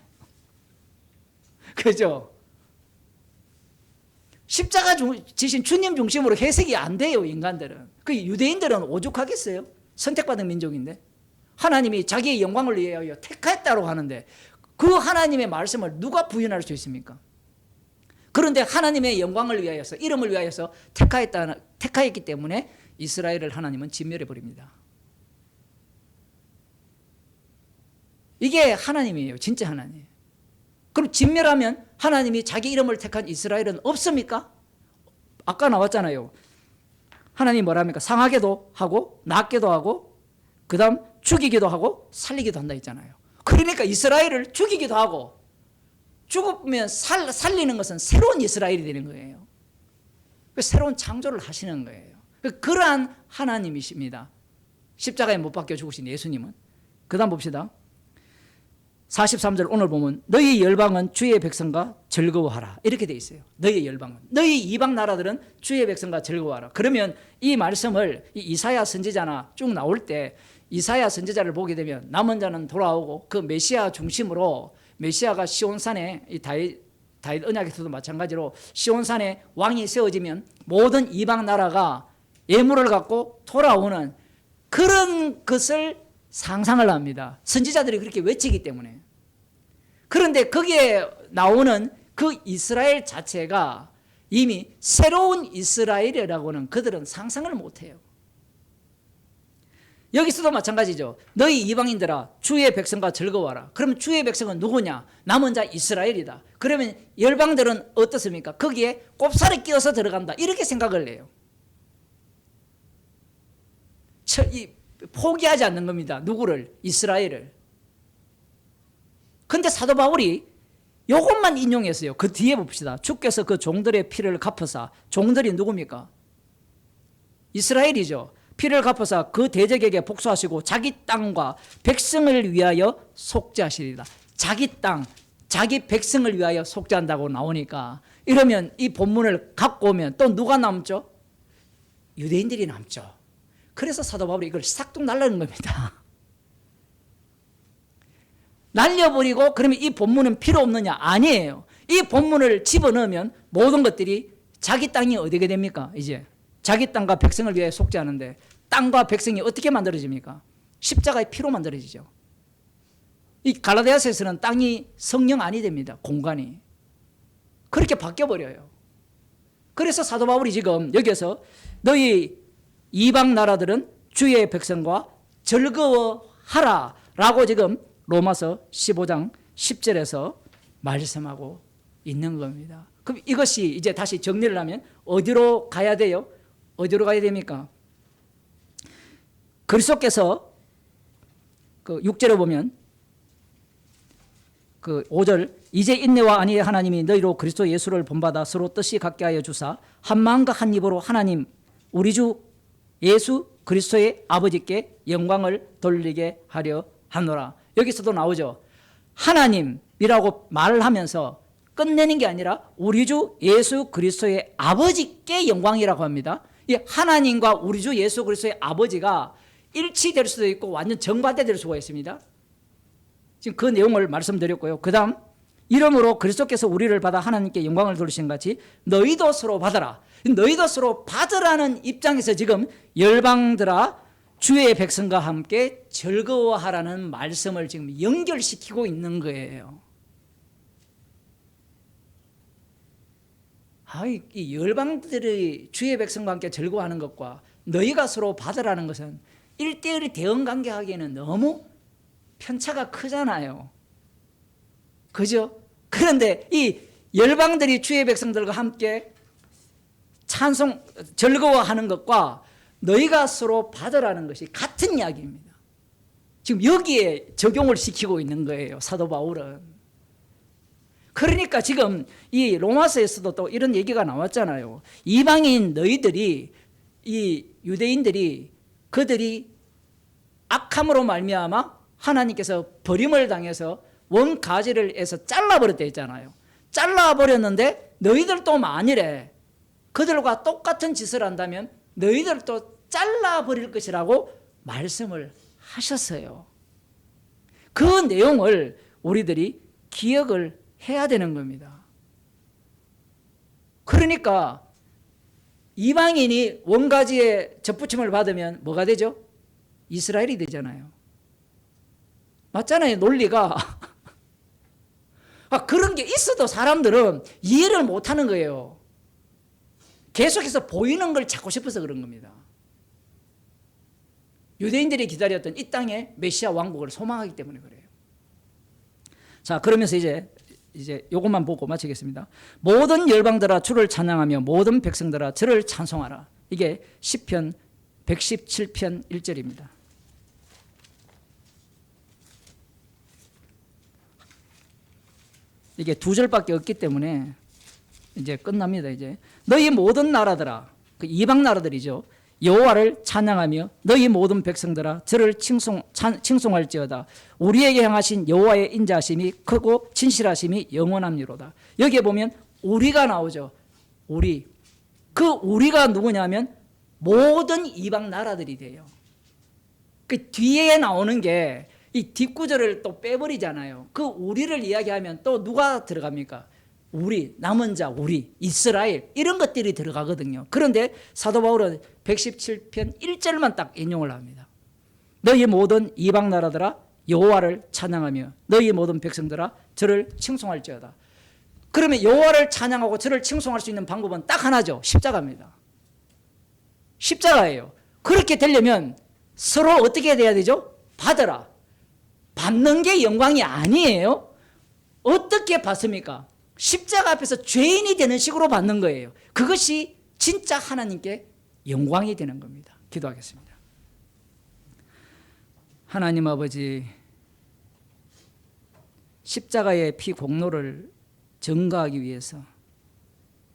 그죠? 십자가 지신 주님 중심으로 해석이 안 돼요, 인간들은. 그 유대인들은 오죽하겠어요? 선택받은 민족인데. 하나님이 자기의 영광을 위하여 택하였다고 하는데 그 하나님의 말씀을 누가 부인할 수 있습니까? 그런데 하나님의 영광을 위하여서, 이름을 위하여서 택하였기 때문에 이스라엘을 하나님은 진멸해 버립니다. 이게 하나님이에요. 진짜 하나님. 그럼 진멸하면 하나님이 자기 이름을 택한 이스라엘은 없습니까? 아까 나왔잖아요. 하나님 뭐라 합니까? 상하게도 하고 낫게도 하고 그 다음 죽이기도 하고 살리기도 한다 했잖아요. 그러니까 이스라엘을 죽이기도 하고 죽으면 살리는 것은 새로운 이스라엘이 되는 거예요. 새로운 창조를 하시는 거예요. 그러한 하나님이십니다. 십자가에 못 박혀 죽으신 예수님은. 그 다음 봅시다. 43절 오늘 보면 너희 열방은 주의 백성과 즐거워하라 이렇게 돼 있어요. 너희 열방은, 너희 이방 나라들은 주의 백성과 즐거워하라. 그러면 이 말씀을 이사야 선지자나 쭉 나올 때 이사야 선지자를 보게 되면 남은 자는 돌아오고 그 메시아 중심으로 메시아가 시온산에 이 다윗 언약에서도 마찬가지로 시온산에 왕이 세워지면 모든 이방 나라가 예물을 갖고 돌아오는 그런 것을 상상을 합니다. 선지자들이 그렇게 외치기 때문에. 그런데 거기에 나오는 그 이스라엘 자체가 이미 새로운 이스라엘이라고는 그들은 상상을 못해요. 여기서도 마찬가지죠. 너희 이방인들아 주의 백성과 즐거워하라. 그럼 주의 백성은 누구냐? 남은 자 이스라엘이다. 그러면 열방들은 어떻습니까? 거기에 꼽살이 끼어서 들어간다. 이렇게 생각을 해요. 포기하지 않는 겁니다. 누구를? 이스라엘을. 근데 사도 바울이 이것만 인용했어요. 그 뒤에 봅시다. 주께서 그 종들의 피를 갚으사. 종들이 누굽니까? 이스라엘이죠. 피를 갚으사 그 대적에게 복수하시고 자기 땅과 백성을 위하여 속죄하시리라. 자기 땅, 자기 백성을 위하여 속죄한다고 나오니까 이러면 이 본문을 갖고 오면 또 누가 남죠? 유대인들이 남죠. 그래서 사도 바울이 이걸 싹둑 날리는 겁니다. 날려버리고 그러면 이 본문은 필요 없느냐? 아니에요. 이 본문을 집어넣으면 모든 것들이 자기 땅이 어디게 됩니까? 이제 자기 땅과 백성을 위해 속죄하는데 땅과 백성이 어떻게 만들어집니까? 십자가의 피로 만들어지죠. 이 갈라디아서에서는 땅이 성령 안이 됩니다. 공간이. 그렇게 바뀌어버려요. 그래서 사도 바울이 지금 여기서 너희 이방 나라들은 주의 백성과 즐거워하라 라고 지금 로마서 15장 10절에서 말씀하고 있는 겁니다. 그럼 이것이 이제 다시 정리를 하면 어디로 가야 돼요? 어디로 가야 됩니까? 그리스도께서 그 6절에 보면 그 5절 이제 인내와 안위의 하나님이 너희로 그리스도 예수를 본받아 서로 뜻이 같게 하여 주사 한 마음과 한 입으로 하나님 우리 주 예수 그리스도의 아버지께 영광을 돌리게 하려 하노라. 여기서도 나오죠. 하나님이라고 말을 하면서 끝내는 게 아니라 우리 주 예수 그리스도의 아버지께 영광이라고 합니다. 이 하나님과 우리 주 예수 그리스도의 아버지가 일치될 수도 있고 완전 정반대될 수가 있습니다. 지금 그 내용을 말씀드렸고요. 그 다음 이러므로 그리스도께서 우리를 받아 하나님께 영광을 돌리신 같이 너희도 서로 받아라. 너희도 서로 받으라는 입장에서 지금 열방들아 주의 백성과 함께 즐거워하라는 말씀을 지금 연결시키고 있는 거예요. 이 열방들이 주의 백성과 함께 즐거워하는 것과 너희가 서로 받으라는 것은 1대1 대응 관계하기에는 너무 편차가 크잖아요. 그죠? 그런데 이 열방들이 주의 백성들과 함께 즐거워하는 것과 너희가 서로 받으라는 것이 같은 이야기입니다. 지금 여기에 적용을 시키고 있는 거예요, 사도 바울은. 그러니까 지금 이 로마서에서도 또 이런 얘기가 나왔잖아요. 이방인 너희들이, 이 유대인들이 그들이 악함으로 말미암아 하나님께서 버림을 당해서 원가지를 해서 잘라버렸다 했잖아요. 잘라버렸는데 너희들도 만일에 그들과 똑같은 짓을 한다면 너희들도 잘라버릴 것이라고 말씀을 하셨어요. 그 내용을 우리들이 기억을 해야 되는 겁니다. 그러니까 이방인이 원가지의 접붙임을 받으면 뭐가 되죠? 이스라엘이 되잖아요. 맞잖아요, 논리가. 그런 게 있어도 사람들은 이해를 못하는 거예요. 계속해서 보이는 걸 찾고 싶어서 그런 겁니다. 유대인들이 기다렸던 이 땅의 메시아 왕국을 소망하기 때문에 그래요. 자, 그러면서 이제 요것만 보고 마치겠습니다. 모든 열방들아 주를 찬양하며 모든 백성들아 저를 찬송하라. 이게 시편 117편 1절입니다. 이게 2절밖에 없기 때문에 이제 끝납니다. 이제 너희 모든 나라들아, 그 이방 나라들이죠. 여호와를 찬양하며 너희 모든 백성들아 저를 칭송할지어다. 우리에게 향하신 여호와의 인자하심이 크고 진실하심이 영원함이로다. 여기에 보면 우리가 나오죠. 우리. 그 우리가 누구냐면 모든 이방 나라들이 돼요. 그 뒤에 나오는 게 이 뒷구절을 또 빼버리잖아요. 그 우리를 이야기하면 또 누가 들어갑니까? 우리, 남은 자, 우리, 이스라엘 이런 것들이 들어가거든요. 그런데 사도 바울은 117편 1절만 딱 인용을 합니다. 너희 모든 이방 나라들아 여호와를 찬양하며 너희 모든 백성들아 저를 칭송할지어다. 그러면 여호와를 찬양하고 저를 칭송할 수 있는 방법은 딱 하나죠. 십자가입니다. 십자가예요. 그렇게 되려면 서로 어떻게 돼야 되죠? 받으라. 받는 게 영광이 아니에요. 어떻게 받습니까? 십자가 앞에서 죄인이 되는 식으로 받는 거예요. 그것이 진짜 하나님께 영광이 되는 겁니다. 기도하겠습니다. 하나님 아버지, 십자가의 피 공로를 증거하기 위해서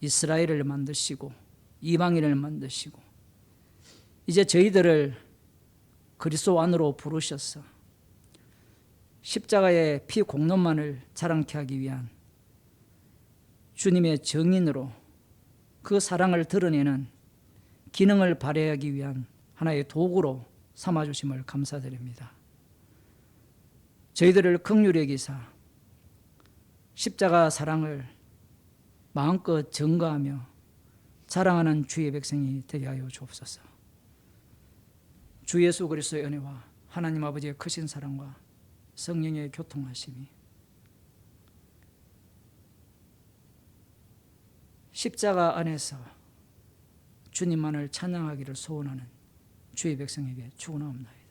이스라엘을 만드시고 이방인을 만드시고 이제 저희들을 그리스도 안으로 부르셔서 십자가의 피 공로만을 자랑케 하기 위한 주님의 정인으로 그 사랑을 드러내는 기능을 발휘하기 위한 하나의 도구로 삼아주심을 감사드립니다. 저희들을 긍휼히 여기사 십자가 사랑을 마음껏 증거하며 자랑하는 주의 백성이 되게 하여 주옵소서. 주 예수 그리스도의 은혜와 하나님 아버지의 크신 사랑과 성령의 교통하심이 십자가 안에서 주님만을 찬양하기를 소원하는 주의 백성에게 축원하옵나이다.